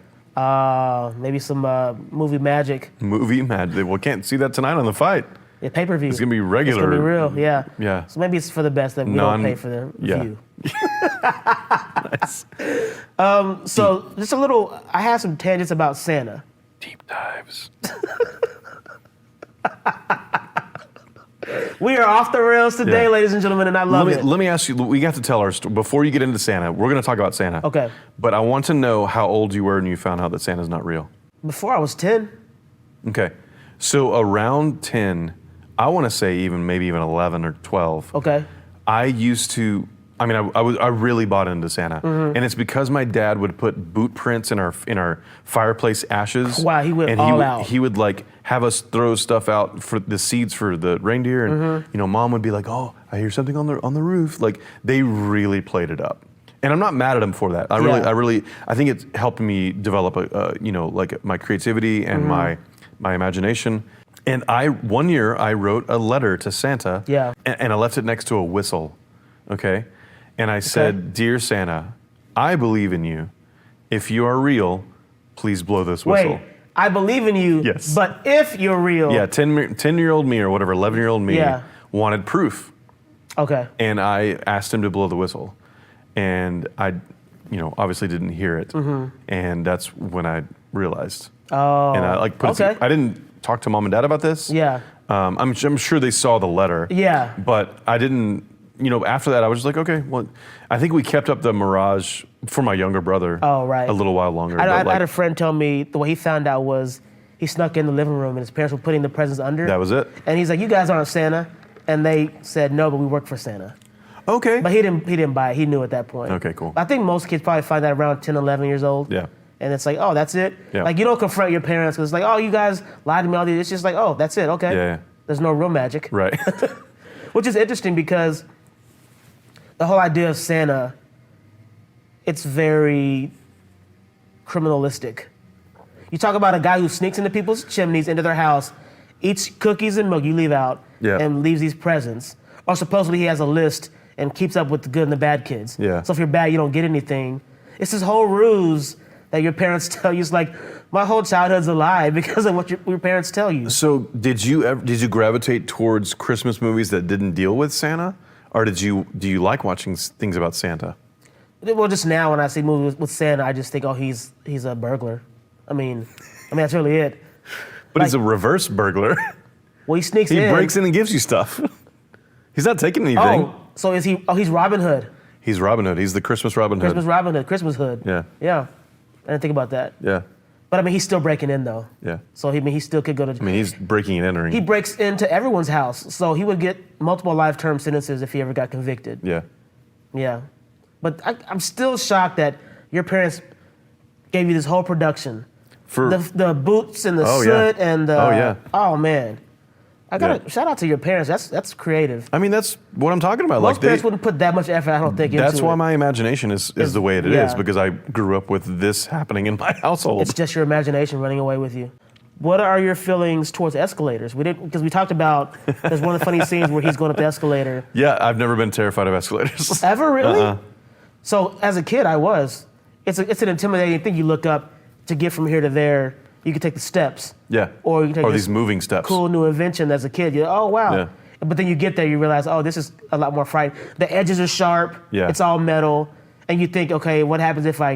Maybe some movie magic. Movie magic. Well, can't see that tonight on the fight. Yeah, pay-per-view. It's gonna be regular. It's gonna be real. Yeah. Yeah. So maybe it's for the best that we don't pay for the view. Nice. So just a little. I have some tangents about Santa. Deep dives. We are off the rails today, ladies and gentlemen, and I love it. Let me ask you. We got to tell our story before you get into Santa. We're gonna talk about Santa. Okay. But I want to know how old you were when you found out that Santa's not real. Before I was 10. Okay. So around 10, I want to say maybe even 11 or 12. Okay. I used to. I really bought into Santa, and it's because my dad would put boot prints in our fireplace ashes. Wow, he went and all out. He would like have us throw stuff out for the seeds for the reindeer, and Mom would be like, "Oh, I hear something on the roof." Like they really played it up, and I'm not mad at him for that. I think it's helped me develop like my creativity and my imagination. And one year I wrote a letter to Santa, and I left it next to a whistle, okay. And I said, "Dear Santa, I believe in you. If you are real, please blow this whistle." Wait, I believe in you. Yes. But if you're real. Yeah, 10-year-old me or whatever, 11-year-old me wanted proof. Okay. And I asked him to blow the whistle. And I, obviously didn't hear it. And that's when I realized. Oh. And I I didn't talk to Mom and Dad about this. Yeah. I'm sure they saw the letter. Yeah. But I didn't. After that, I was just like, okay, well, I think we kept up the mirage for my younger brother a little while longer. I had a friend tell me the way he found out was he snuck in the living room and his parents were putting the presents under. That was it? And he's like, "You guys aren't Santa." And they said, "No, but we work for Santa." Okay. But he didn't buy it. He knew at that point. Okay, cool. I think most kids probably find that around 10, 11 years old. Yeah. And it's like, oh, that's it? Yeah. Like, you don't confront your parents because it's like, oh, you guys lied to me all these. It's just like, oh, that's it, okay. Yeah. There's no real magic. Right. Which is interesting because the whole idea of Santa, it's very criminalistic. You talk about a guy who sneaks into people's chimneys, into their house, eats cookies and milk you leave out, and leaves these presents. Or supposedly he has a list and keeps up with the good and the bad kids. Yeah. So if you're bad, you don't get anything. It's this whole ruse that your parents tell you. It's like, my whole childhood's a lie because of what your parents tell you. So did you gravitate towards Christmas movies that didn't deal with Santa? Or do you like watching things about Santa? Well, just now when I see movies with Santa, I just think, oh, he's a burglar. I mean, that's really it. But he's a reverse burglar. Well, he sneaks in. He breaks in and gives you stuff. He's not taking anything. Oh, so is he? Oh, he's Robin Hood. He's Robin Hood. He's the Christmas Robin Hood. Christmas Robin Hood. Christmas Hood. Yeah. Yeah. I didn't think about that. Yeah. But I mean, he's still breaking in though. Yeah. So he still could go to. I mean, he's breaking and entering. He breaks into everyone's house, so he would get multiple life-term sentences if he ever got convicted. Yeah. Yeah. But I'm still shocked that your parents gave you this whole production. For the boots and the soot and the, oh man. I gotta shout out to your parents. That's creative. I mean, that's what I'm talking about. Most parents wouldn't put that much effort, I don't think, into it. That's why my imagination is the way it is, because I grew up with this happening in my household. It's just your imagination running away with you. What are your feelings towards escalators? Because we talked about, there's one of the funny scenes where he's going up the escalator. Yeah, I've never been terrified of escalators. Ever, really? So as a kid, I was. It's an intimidating thing. You look up to get from here to there. You can take the steps. Yeah. Or you can take these moving steps. Cool new invention as a kid. You're, oh, wow. Yeah. But then you get there, you realize, oh, this is a lot more frightening. The edges are sharp. Yeah. It's all metal. And you think, okay, what happens if I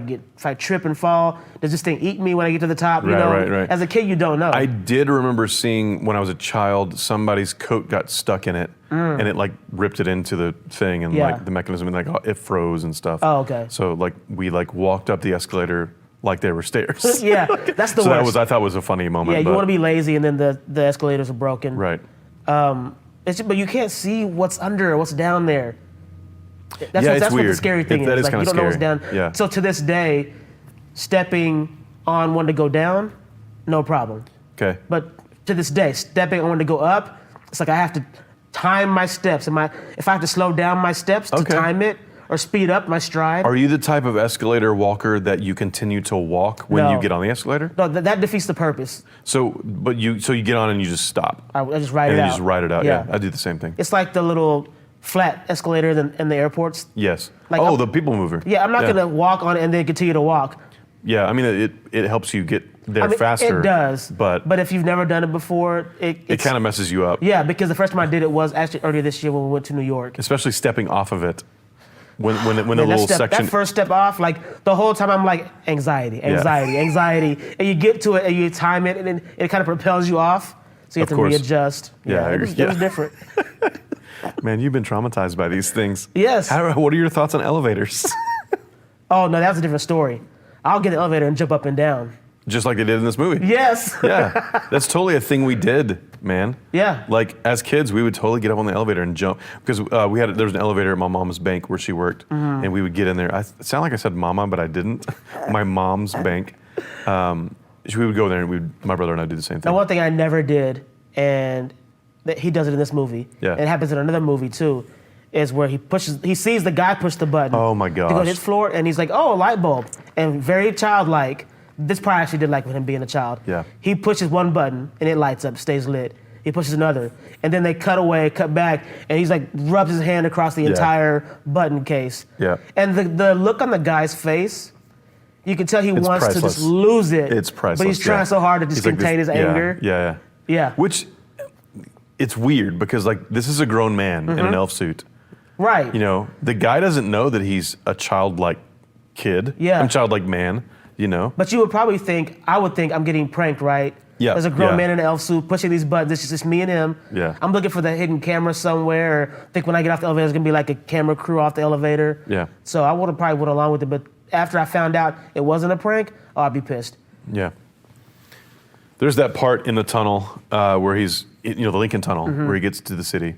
trip and fall? Does this thing eat me when I get to the top? You know? Right. As a kid, you don't know. I did remember seeing when I was a child, somebody's coat got stuck in it, and it like ripped it into the thing, and like the mechanism, and like it froze and stuff. Oh, okay. So like we like walked up the escaytor like they were stairs. Yeah, that's the worst. So I thought was a funny moment. Yeah, you want to be lazy, and then the escalators are broken. Right. But you can't see what's under or what's down there. That's it's what weird. the scary thing is. That is like, kind you of don't know scary. what's down. Yeah. So to this day, stepping on one to go down, no problem. Okay. But to this day, stepping on one to go up, it's like I have to time my steps. If I have to slow down my steps to time it or speed up my stride. Are you the type of escalator walker that you continue to walk when you get on the escalator? No, that defeats the purpose. So you get on and you just stop. I just ride it out. And you just ride it out. Yeah, I do the same thing. It's like the little flat escalator in the airports. Yes. Like the people mover. Yeah, I'm not gonna walk on it and then continue to walk. Yeah, I mean it helps you get there faster. It does. But if you've never done it before, it kind of messes you up. Yeah, because the first time I did it was actually earlier this year when we went to New York. Especially stepping off of it. When the little section. That first step off, like the whole time I'm like anxiety, and you get to it and you time it and then it kind of propels you off, so you have to readjust. Yeah, it was different. Man, you've been traumatized by these things. Yes. What are your thoughts on elevators? Oh no, that's a different story. I'll get an elevator and jump up and down. Just like they did in this movie. Yes. Yeah, that's totally a thing we did, man. Yeah. Like as kids, we would totally get up on the elevator and jump because there was an elevator at my mom's bank where she worked, and we would get in there. It sounded like I said "mama," but I didn't. My mom's bank. We would go there, and my brother and I do the same thing. Now, one thing I never did, and he does it in this movie. Yeah. And it happens in another movie too, is where he sees the guy push the button. Oh my gosh. To go to his floor, and he's like, "Oh, a light bulb," and very childlike. This part I actually did like with him being a child. Yeah. He pushes one button and it lights up, stays lit. He pushes another, and then they cut away, cut back, and he's like rubs his hand across the entire button case. Yeah. And the look on the guy's face, you can tell he wants priceless. to just lose it. It's priceless. But he's trying so hard to just contain his anger. Yeah. Which, it's weird because like this is a grown man in an elf suit. Right. You know, the guy doesn't know that he's a childlike kid. Yeah. I'm childlike man. You know. But you would probably think, I would think I'm getting pranked, right? Yeah. There's a grown man in an elf suit pushing these buttons. It's just me and him. Yeah. I'm looking for the hidden camera somewhere. Or think when I get off the elevator, there's gonna be like a camera crew off the elevator. Yeah. So I would have probably went along with it. But after I found out it wasn't a prank, I'd be pissed. Yeah. There's that part in the tunnel where the Lincoln Tunnel, where he gets to the city.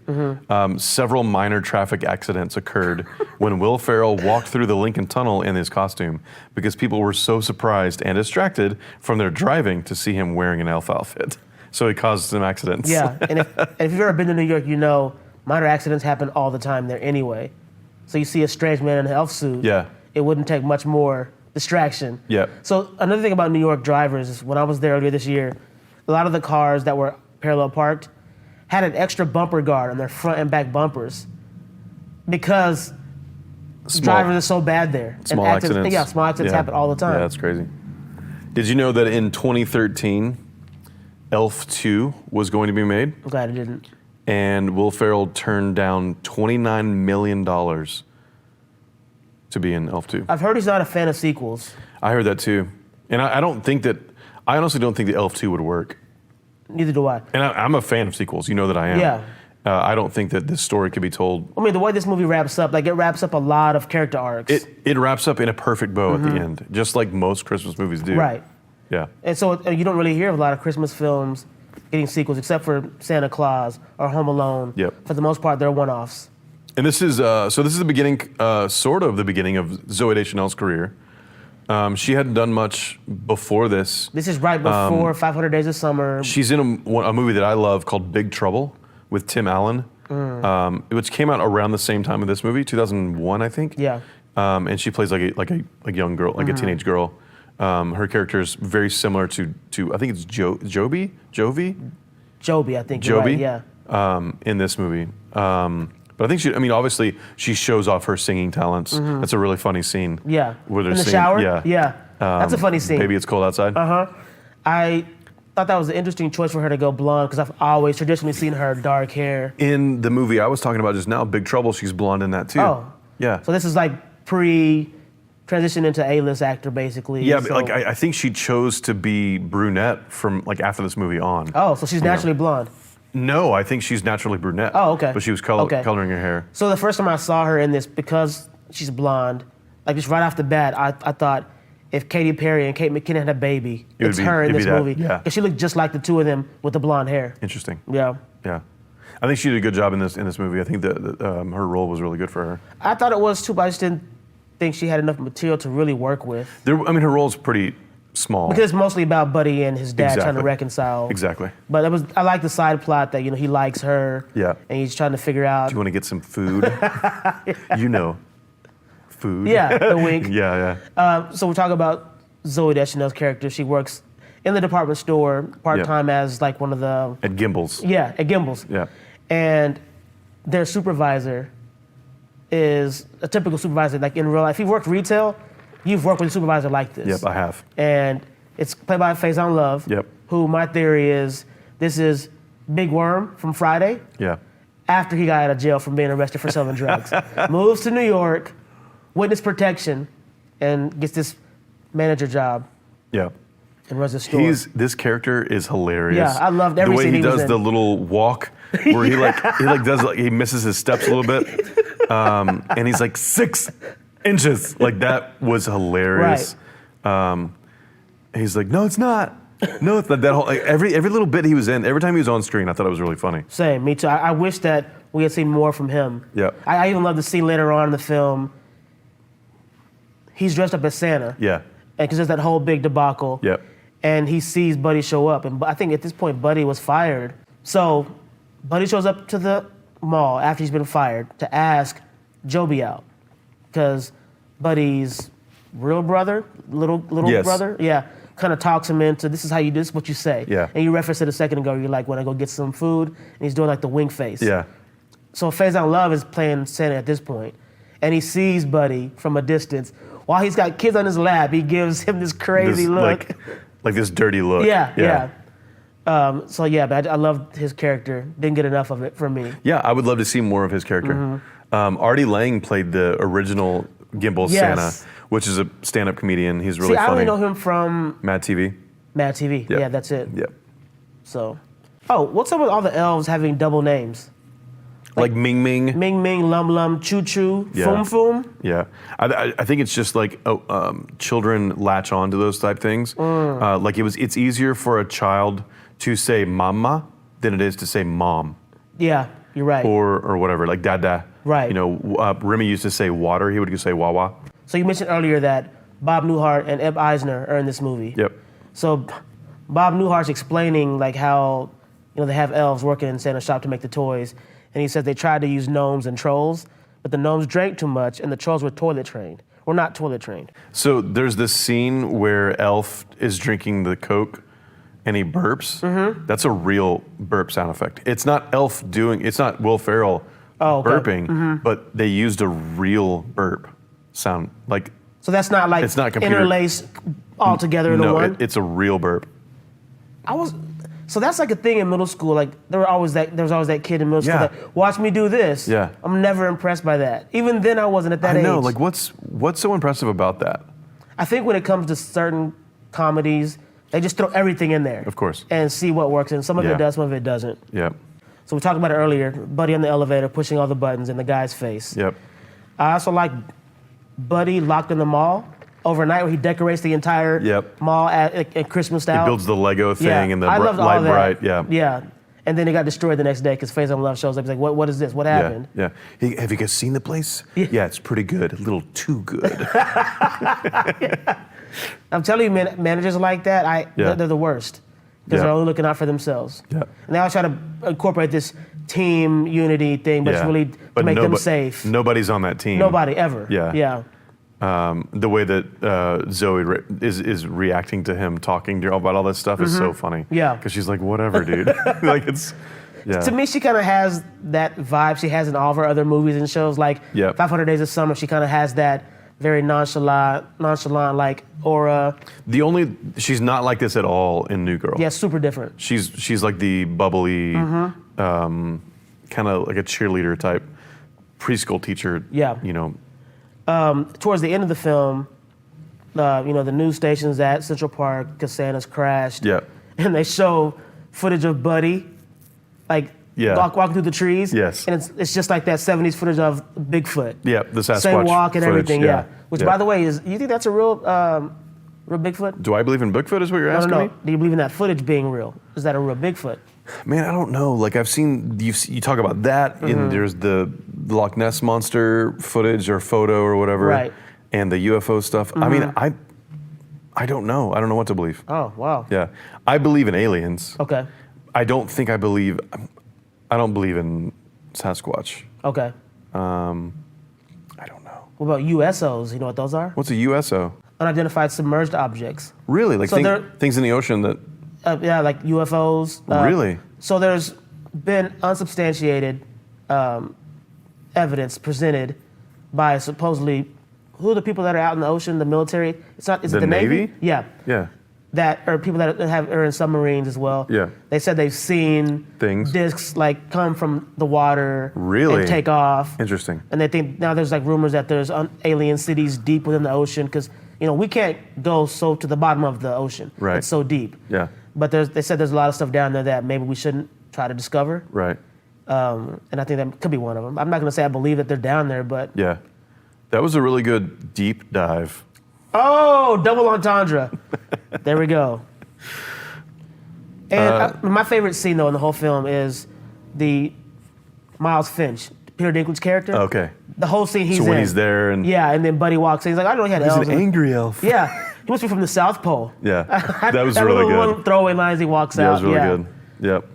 Several minor traffic accidents occurred when Will Ferrell walked through the Lincoln Tunnel in his costume because people were so surprised and distracted from their driving to see him wearing an elf outfit. So he caused some accidents. Yeah, and if you've ever been to New York, you know minor accidents happen all the time there anyway. So you see a strange man in an elf suit, it wouldn't take much more distraction. Yeah. So another thing about New York drivers is when I was there earlier this year, a lot of the cars that were parallel parked had an extra bumper guard on their front and back bumpers because drivers are so bad there. Small accidents. Yeah, small accidents happen all the time. Yeah, that's crazy. Did you know that in 2013, Elf 2 was going to be made? I'm glad it didn't. And Will Ferrell turned down $29 million to be in Elf 2. I've heard he's not a fan of sequels. I heard that too. And I honestly don't think the Elf 2 would work. Neither do I. And I'm a fan of sequels. You know that I am. Yeah. I don't think that this story could be told. I mean, the way this movie wraps up, like it wraps up a lot of character arcs. It wraps up in a perfect bow at the end, just like most Christmas movies do. Right. Yeah. And so you don't really hear of a lot of Christmas films getting sequels, except for Santa Claus or Home Alone. Yep. For the most part, they're one-offs. And this is the beginning, sort of the beginning of Zooey Deschanel's career. She hadn't done much before this. This is right before 500 Days of Summer. She's in a movie that I love called Big Trouble with Tim Allen, which came out around the same time as this movie, 2001, I think. Yeah. And she plays like a young girl, like a teenage girl. Her character is very similar to I think it's Joby, I think. You're Joby, right, yeah. in this movie. But I think obviously she shows off her singing talents. That's a really funny scene. Yeah. Where they're in the singing, shower? Yeah. Yeah. That's a funny scene. Baby, it's cold outside. I thought that was an interesting choice for her to go blonde because I've always traditionally seen her dark hair. In the movie I was talking about just now, Big Trouble, she's blonde in that too. Oh. Yeah. So this is like transition into A-list actor, basically. Yeah, so, but like I think she chose to be brunette from like after this movie on. Oh, so she's naturally blonde. No, I think she's naturally brunette. Oh, okay. But she was coloring her hair. So the first time I saw her in this, because she's blonde, like just right off the bat, I thought if Katy Perry and Kate McKinnon had a baby, it's her in this movie. Yeah. Because she looked just like the two of them with the blonde hair. Interesting. Yeah. Yeah. I think she did a good job in this movie. I think that her role was really good for her. I thought it was too, but I just didn't think she had enough material to really work with. Her role's pretty small. Because it's mostly about Buddy and his dad trying to reconcile. Exactly. But I like the side plot that, he likes her. Yeah. And he's trying to figure out. Do you want to get some food? Food. Yeah, the wink. Yeah. So we're talking about Zooey Deschanel's character. She works in the department store part-time as like one of the... At Gimbel's. Yeah, at Gimbel's. Yeah. And their supervisor is a typical supervisor. Like in real life, if you've worked retail, you've worked with a supervisor like this. Yep, I have. And it's played by Faison Love. Yep. Who my theory is this is Big Worm from Friday. Yeah. After he got out of jail from being arrested for selling drugs. Moves to New York, witness protection, and gets this manager job. Yeah. And runs a store. This character is hilarious. Yeah, I loved every the way scene he does in. the little walk where he misses his steps a little bit, and he's like 6 inches. Like that was hilarious. Right. He's like, no, it's not. No, it's not. That whole every little bit he was in, every time he was on screen, I thought it was really funny. Same, me too. I wish that we had seen more from him. Yeah. I even love the scene later on in the film. He's dressed up as Santa. Yeah. And because there's that whole big debacle. Yep. And he sees Buddy show up, and I think at this point Buddy was fired. So Buddy shows up to the mall after he's been fired to ask Joby out, because Buddy's real brother, little Yes. brother, kind of talks him into this is how you do this, is what you say. Yeah. And you referenced it a second ago. You're like, when I go get some food, and he's doing like the wink face. Yeah. So Faison Love is playing Santa at this point, and he sees Buddy from a distance. While he's got kids on his lap, he gives him this crazy look. Like this dirty look. Yeah. But I loved his character. Didn't get enough of it from me. Yeah, I would love to see more of his character. Artie Lang played the original Gimbal Santa, which is a stand-up comedian. He's really funny. I only know him from Mad TV. Mad TV. Yep. Yeah, that's it. Yep. So, what's up with all the elves having double names? Like Ming Ming. Ming Ming, Lum Lum, Choo Choo, Foom Foom. Yeah, I think it's just like children latch on to those type things. Like it's easier for a child to say mama than it is to say mom. Yeah, you're right. Or whatever, like dada. Right. Remy used to say water. He would say wawa. So you mentioned earlier that Bob Newhart and Eb Eisner are in this movie. Yep. So Bob Newhart's explaining like how they have elves working in Santa's shop to make the toys. And he says they tried to use gnomes and trolls, but the gnomes drank too much and the trolls were toilet trained. Well, not toilet trained. So there's this scene where Elf is drinking the Coke and he burps. Mm-hmm. That's a real burp sound effect. It's not it's not Will Ferrell burping, but they used a real burp sound. So that's not like it's not computer interlaced all together into one? No, it's a real burp. So that's like a thing in middle school. Like there was always that kid in middle school that watch me do this. Yeah. I'm never impressed by that. Even then I wasn't at that age. I know, like what's so impressive about that? I think when it comes to certain comedies, they just throw everything in there. Of course. And see what works. And some of it does, some of it doesn't. Yep. So we talked about it earlier, Buddy on the elevator pushing all the buttons in the guy's face. Yep. I also like Buddy locked in the mall overnight where he decorates the entire mall at Christmas style. He builds the Lego thing and the I loved all light that. bright. Yeah. Yeah. And then it got destroyed the next day because Phase on Love shows up. He's like, what is this? What happened? Yeah. Hey, have you guys seen the place? Yeah, it's pretty good. A little too good. I'm telling you, managers like that, they're the worst. Because they're only looking out for themselves. Yeah. And they always try to incorporate this team unity thing, but it's really to make them safe. Nobody's on that team. Nobody, ever. Yeah. Yeah. The way that Zoe is reacting to him talking about all this stuff is so funny. Yeah. Because she's like, whatever, dude. Like it's, To me, she kind of has that vibe she has in all of her other movies and shows. Like 500 Days of Summer, she kind of has that very nonchalant like aura. She's not like this at all in New Girl. Yeah, super different. She's like the bubbly, kind of like a cheerleader type preschool teacher. Yeah. You know. Towards the end of the film, the news station's at Central Park because Santa's crashed. Yeah. And they show footage of Buddy, like walking through the trees. Yes. And it's just like that 70s footage of Bigfoot. Yeah, the Sasquatch Same walk and footage, everything, Which, by the way, you think that's a real Bigfoot? Do I believe in Bigfoot is what you're asking me? Do you believe in that footage being real? Is that a real Bigfoot? Man, I don't know. Like I've seen, you talk about that, and there's the Loch Ness Monster footage or photo or whatever. Right. And the UFO stuff. I mean, I don't know. I don't know what to believe. Oh, wow. Yeah. I believe in aliens. Okay. I don't believe in Sasquatch. Okay. I don't know. What about USOs? You know what those are? What's a USO? Unidentified submerged objects. Really? Like things in the ocean that... like UFOs. Really? So there's been unsubstantiated evidence presented by supposedly, who are the people that are out in the ocean, the military? Is it the Navy? Yeah. Yeah. That are people that are in submarines as well. Yeah. They said they've seen things, discs like come from the water. Really? And take off. Interesting. And they think now there's like rumors that there's alien cities deep within the ocean because we can't go so to the bottom of the ocean. Right. It's so deep. Yeah. But they said there's a lot of stuff down there that maybe we shouldn't try to discover. Right. And I think that could be one of them. I'm not going to say I believe that they're down there, but... Yeah. That was a really good deep dive. Oh, double entendre. There we go. And my favorite scene, though, in the whole film is the Miles Finch, Peter Dinklage character. Okay. The whole scene he's in. So when he's there and... Yeah, and then Buddy walks in. He's like, I don't know he had elves. He's an angry elf. Yeah. He must be from the South Pole. Yeah. That was really good. One throwaway lines he walks out. Yeah, it was really good. Yep.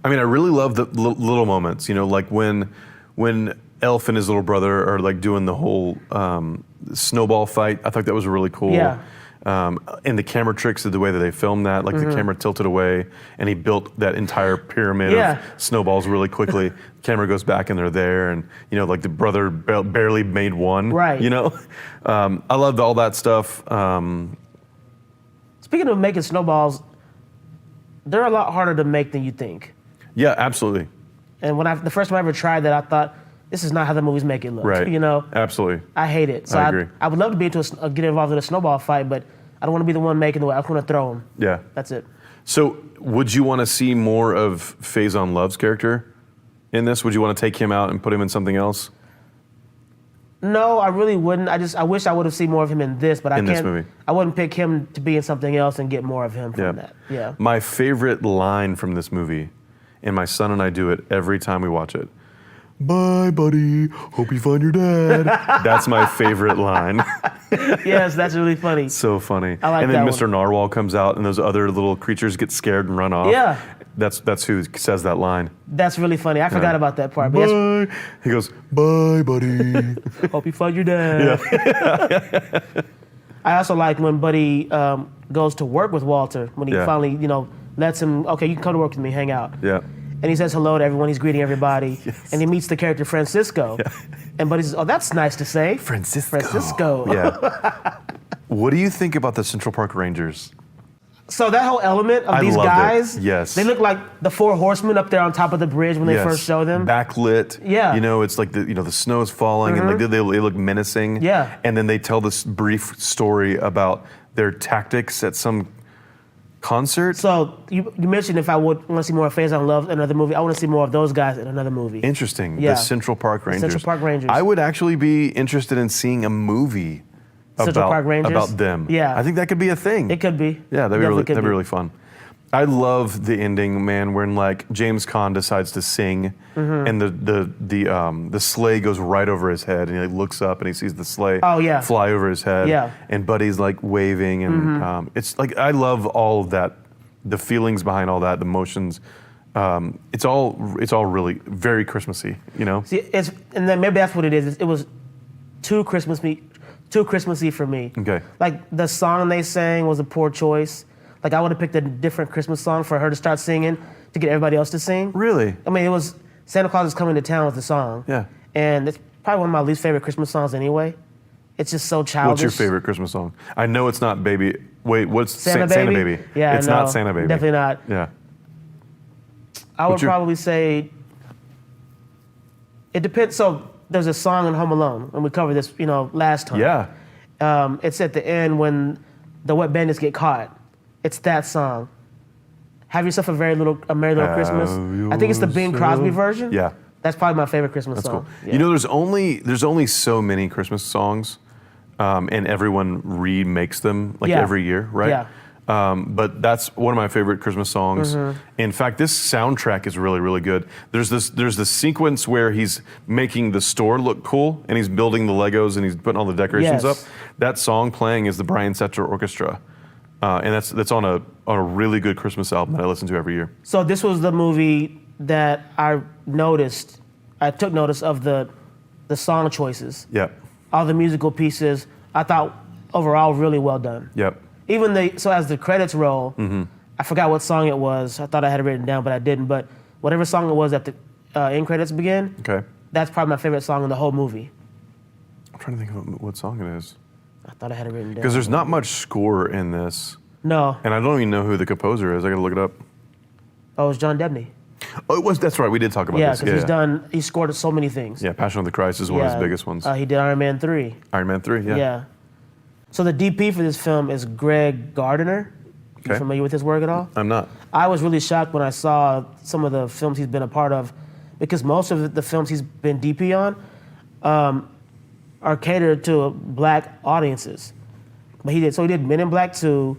I mean, I really love the little moments, like when Elf and his little brother are like doing the whole snowball fight. I thought that was really cool. Yeah. And the camera tricks, the way that they filmed that, like the camera tilted away and he built that entire pyramid of snowballs really quickly. The camera goes back and they're there and, like the brother barely made one. Right. I loved all that stuff. Speaking of making snowballs, they're a lot harder to make than you think. Yeah, absolutely. And when the first time I ever tried that, I thought, this is not how the movies make it look. Right. Absolutely. I hate it. So I agree. I would love to be get involved in a snowball fight, but I don't want to be the one making the way. I just want to throw them. Yeah. That's it. So would you want to see more of Faison Love's character in this? Would you want to take him out and put him in something else? No, I really wouldn't. I wish I would have seen more of him in this, but I can't. This movie. I wouldn't pick him to be in something else and get more of him from that. Yeah. My favorite line from this movie, and my son and I do it every time we watch it. Bye, buddy. Hope you find your dad. That's my favorite line. Yes, that's really funny. So funny. I like and then that Mr. Narwhal comes out, and those other little creatures get scared and run off. Yeah. That's who says that line. That's really funny. I forgot about that part. Bye. He goes, bye, buddy. Hope you find your dad. Yeah. I also like when Buddy goes to work with Walter, when he finally, lets him, okay, you can come to work with me, hang out. Yeah. And he says hello to everyone, he's greeting everybody. Yes. And he meets the character Francisco. Yeah. And Buddy says, oh, that's nice to say. Francisco. Yeah. What do you think about the Central Park Rangers? So that whole element of I these loved it. guys, Yes. they look like the four horsemen up there on top of the bridge when they first show them. Backlit. Yeah. You know, it's like the snow is falling and like they look menacing. Yeah. And then they tell this brief story about their tactics at some concert. So you mentioned if I would want to see more of Phase on Love in another movie, I want to see more of those guys in another movie. Interesting. Yeah. The Central Park Rangers. Central Park Rangers. I would actually be interested in seeing a movie Central Park Rangers? about them. Yeah. I think that could be a thing. It could be. Yeah, that'd be really fun. I love the ending, man, when like James Caan decides to sing, and the sleigh goes right over his head, and he like, looks up and he sees the sleigh fly over his head, and Buddy's like waving, and it's like I love all of that, the feelings behind all that, the emotions. It's all really very Christmassy, you know. See, and then maybe that's what it is. It was too Christmassy for me. Okay. Like the song they sang was a poor choice. Like I would have picked a different Christmas song for her to start singing to get everybody else to sing. Really? I mean, it was Santa Claus is Coming to Town was the song. Yeah. And it's probably one of my least favorite Christmas songs anyway. It's just so childish. What's your favorite Christmas song? I know it's not Baby. Wait, what's Santa Baby? Yeah, it's no, not Santa Baby. Definitely not. Yeah. I would probably say it depends. So there's a song in Home Alone, and we covered this, last time. Yeah. It's at the end when the wet bandits get caught. It's that song. Have Yourself a Merry Little Christmas. I think it's the Bing Crosby version. Yeah. That's probably my favorite Christmas That's song. cool. Yeah. There's only so many Christmas songs, and everyone remakes them every year, right? Yeah. But that's one of my favorite Christmas songs. In fact, this soundtrack is really, really good. There's this sequence where he's making the store look cool, and he's building the Legos, and he's putting all the decorations up. That song playing is the Brian Setzer Orchestra, and that's on a really good Christmas album that I listen to every year. So this was the movie that I took notice of the song choices. Yep. All the musical pieces, I thought overall really well done. Yep. Even as the credits roll, I forgot what song it was. I thought I had it written down, but I didn't. But whatever song it was at the end credits begin, that's probably my favorite song in the whole movie. I'm trying to think of what song it is. I thought I had it written down. Because there's not much score in this. No. And I don't even know who the composer is. I gotta look it up. Oh, it was John Debney. Oh, that's right. We did talk about this. Yeah, because he scored so many things. Yeah, Passion of the Christ is one of his biggest ones. He did Iron Man 3. Iron Man 3, yeah. Yeah. So the DP for this film is Greg Gardiner. You familiar with his work at all? I'm not. I was really shocked when I saw some of the films he's been a part of, because most of the films he's been DP on are catered to black audiences. But he did Men in Black 2,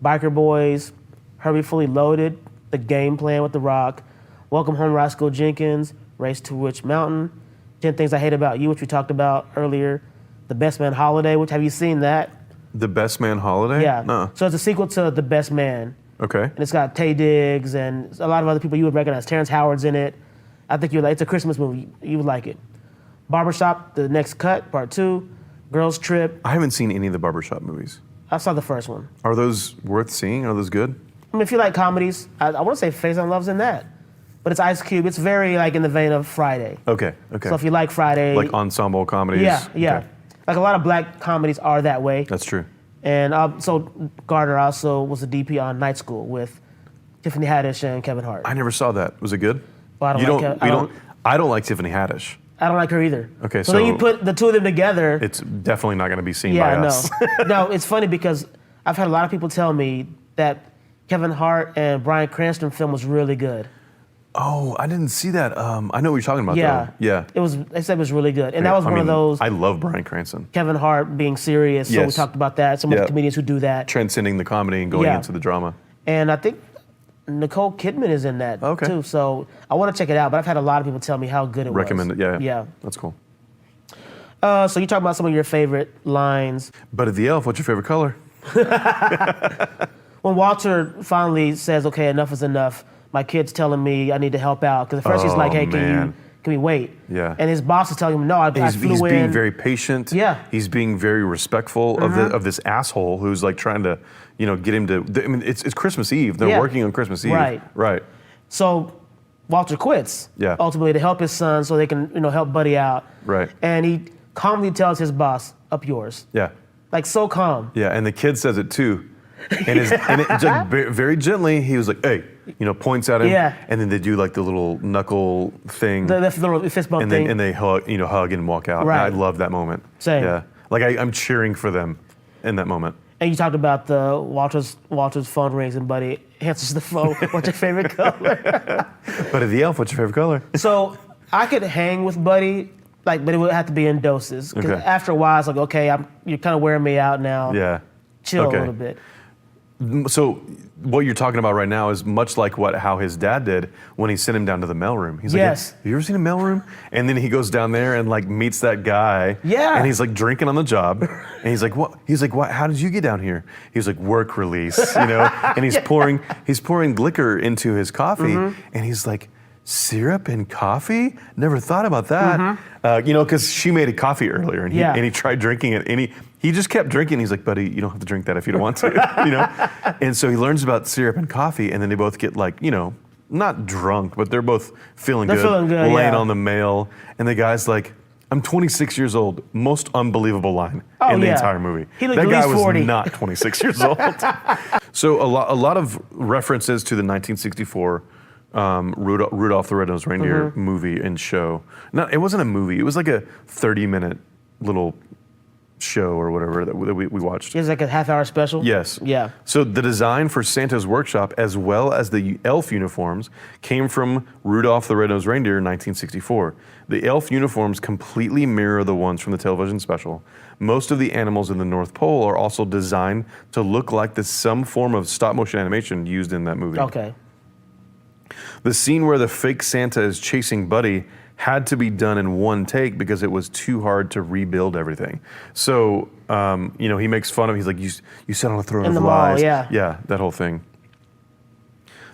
Biker Boys, Herbie Fully Loaded, The Game Plan with The Rock, Welcome Home Roscoe Jenkins, Race to Witch Mountain, 10 Things I Hate About You, which we talked about earlier, The Best Man Holiday, which have you seen that? The Best Man Holiday? Yeah. No. So it's a sequel to The Best Man. Okay. And it's got Taye Diggs and a lot of other people you would recognize. Terrence Howard's in it. I think it's a Christmas movie. You would like it. Barbershop, The Next Cut, Part 2, Girls Trip. I haven't seen any of the Barbershop movies. I saw the first one. Are those worth seeing? Are those good? I mean, if you like comedies, I want to say Phase on Love's in that. But it's Ice Cube. It's very in the vein of Friday. Okay. So if you like Friday. Like ensemble comedies? Yeah. Okay. Like a lot of black comedies are that way. That's true. And so Gardner also was a DP on Night School with Tiffany Haddish and Kevin Hart. I never saw that. Was it good? Well, I don't like Tiffany Haddish. I don't like her either. Okay, so then you put the two of them together. It's definitely not going to be seen by us. No, it's funny because I've had a lot of people tell me that Kevin Hart and Bryan Cranston film was really good. Oh, I didn't see that. I know what you're talking about, yeah. though. Yeah. They said it was really good. And that was one of those. I love Bryan Cranston. Kevin Hart being serious. Yes. So we talked about that. Some of the comedians who do that. Transcending the comedy and going into the drama. And I think Nicole Kidman is in that too. So I want to check it out, but I've had a lot of people tell me how good it was. Recommend it, yeah. Yeah. That's cool. So you talk about some of your favorite lines. But at the Elf, what's your favorite color? When Walter finally says, okay, enough is enough, my kid's telling me I need to help out. Because at first he's like, hey, can we wait? Yeah. And his boss is telling him, no, I flew in. He's being very patient. Yeah. He's being very respectful of this asshole who's like trying to, get him to. I mean, it's Christmas Eve. They're working on Christmas Eve. Right. So Walter quits. Yeah. Ultimately to help his son so they can, help Buddy out. Right. And he calmly tells his boss, up yours. Yeah. Like so calm. Yeah, and the kid says it too. and it's like very gently, he was like, hey, points at him. Yeah. And then they do like the little knuckle thing. The little fist bump thing. And they hug and walk out. Right. And I love that moment. Same. Yeah. Like I'm cheering for them in that moment. And you talked about the Walter's phone rings and Buddy answers the phone. What's your favorite color? Buddy the Elf, what's your favorite color? So I could hang with Buddy, but it would have to be in doses. Because after a while, it's like, okay, you're kind of wearing me out now. Yeah. Chill a little bit. So what you're talking about right now is much like how his dad did when he sent him down to the mailroom. He's like, yes. Have you ever seen a mailroom? And then he goes down there and like meets that guy. Yeah. And he's like drinking on the job. And he's like, what? He's like, what? How did you get down here? He's like, work release, And he's pouring liquor into his coffee. And he's like, syrup and coffee? Never thought about that. Because she made a coffee earlier and he tried drinking it and he just kept drinking. He's like, buddy, you don't have to drink that if you don't want to, And so he learns about syrup and coffee and then they both get like, not drunk, but they're both feeling good, laying on the mail. And the guy's like, I'm 26 years old. Most unbelievable line in the entire movie. He looked that at guy least was 40. not 26 years old. So a lot of references to the 1964 Rudolph the Red-Nosed Reindeer movie and show. It wasn't a movie. It was like a 30-minute little show or whatever that we watched. It's like a half-hour special? Yes. Yeah. So the design for Santa's workshop, as well as the elf uniforms, came from Rudolph the Red-Nosed Reindeer in 1964. The elf uniforms completely mirror the ones from the television special. Most of the animals in the North Pole are also designed to look like some form of stop-motion animation used in that movie. Okay. The scene where the fake Santa is chasing Buddy had to be done in one take because it was too hard to rebuild everything. So, he makes fun of. He's like, "You sat on a throne of lies." Yeah, yeah, that whole thing.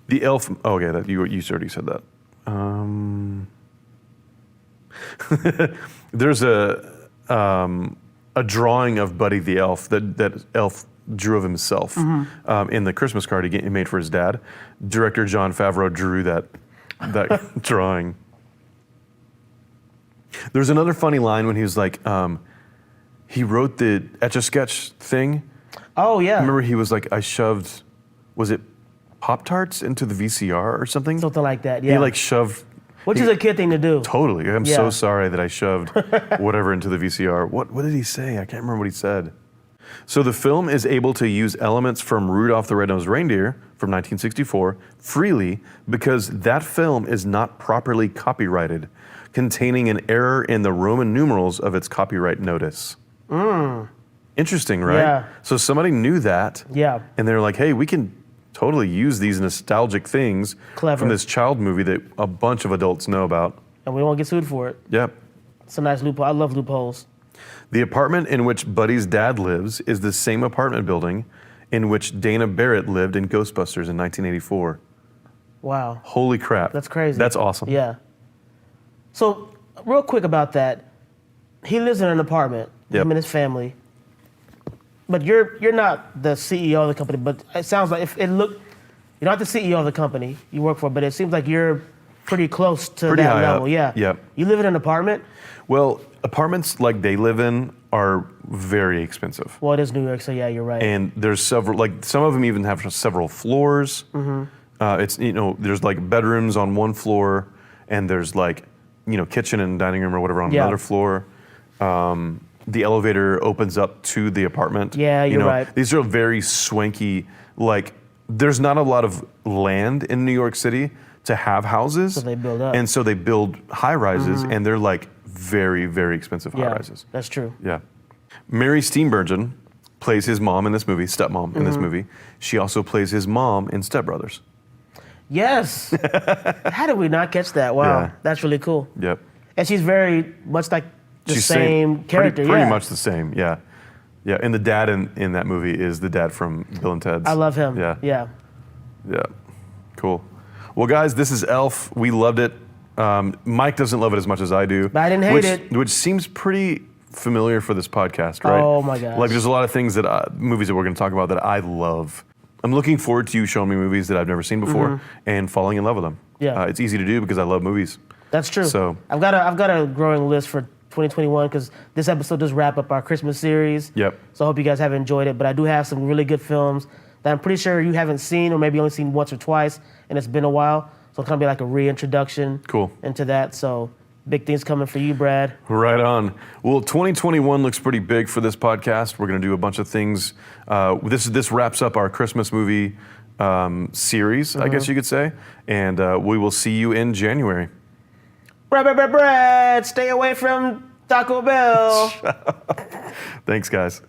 The elf. Oh, okay, that you already said that. There's a drawing of Buddy the Elf that elf drew of himself in the Christmas card he made for his dad. Director Jon Favreau drew that drawing. There's another funny line when he was like, he wrote the Etch-a-Sketch thing. Oh, yeah. Remember he was like, I shoved, was it Pop-Tarts into the VCR or something? Something like that, yeah. He like shoved. Which is a kid thing to do. Totally. I'm so sorry that I shoved whatever into the VCR. What did he say? I can't remember what he said. So the film is able to use elements from Rudolph the Red-Nosed Reindeer from 1964 freely because that film is not properly copyrighted, containing an error in the Roman numerals of its copyright notice. Interesting, right? Yeah. So somebody knew that. Yeah. And they're like, hey, we can totally use these nostalgic things from this child movie that a bunch of adults know about. And we won't get sued for it. Yep. It's a nice loophole. I love loopholes. The apartment in which Buddy's dad lives is the same apartment building in which Dana Barrett lived in Ghostbusters in 1984. Wow. Holy crap. That's crazy. That's awesome. Yeah. So, real quick about that. He lives in an apartment, him and his family. But you're not the CEO of the company, but it sounds like you're not the CEO of the company you work for, but it seems like you're pretty close to that level. Up. Yeah. Yep. You live in an apartment? Well, apartments like they live in are very expensive. Well, it is New York, so yeah, you're right. And there's several, like some of them even have several floors. It's, there's like bedrooms on one floor and there's like, kitchen and dining room or whatever on another floor. The elevator opens up to the apartment. Yeah, you're right. These are very swanky, like there's not a lot of land in New York City to have houses. So they build up. And so they build high rises and they're like very, very expensive high rises. That's true. Yeah. Mary Steenburgen plays his mom in this movie, stepmom in this movie. She also plays his mom in Step Brothers. Yes. How did we not catch that? Wow. Yeah. That's really cool. Yep. And she's very much like the She's same character. Pretty much the same, yeah. Yeah, and the dad in that movie is the dad from Bill and Ted's. I love him. Yeah. Yeah. Yeah. Cool. Well, guys, this is Elf. We loved it. Mike doesn't love it as much as I do. But I didn't hate it. Which seems pretty familiar for this podcast, right? Oh my gosh. Like there's a lot of things movies that we're going to talk about that I love. I'm looking forward to you showing me movies that I've never seen before and falling in love with them. Yeah. It's easy to do because I love movies. That's true. So I've got a growing list for 2021 because this episode does wrap up our Christmas series. Yep. So I hope you guys have enjoyed it. But I do have some really good films that I'm pretty sure you haven't seen or maybe only seen once or twice, and it's been a while. So it's going to be like a reintroduction into that. So big things coming for you, Brad. Right on. Well, 2021 looks pretty big for this podcast. We're going to do a bunch of things. This wraps up our Christmas movie series, I guess you could say. And we will see you in January. Brad, stay away from Taco Bell. Thanks, guys.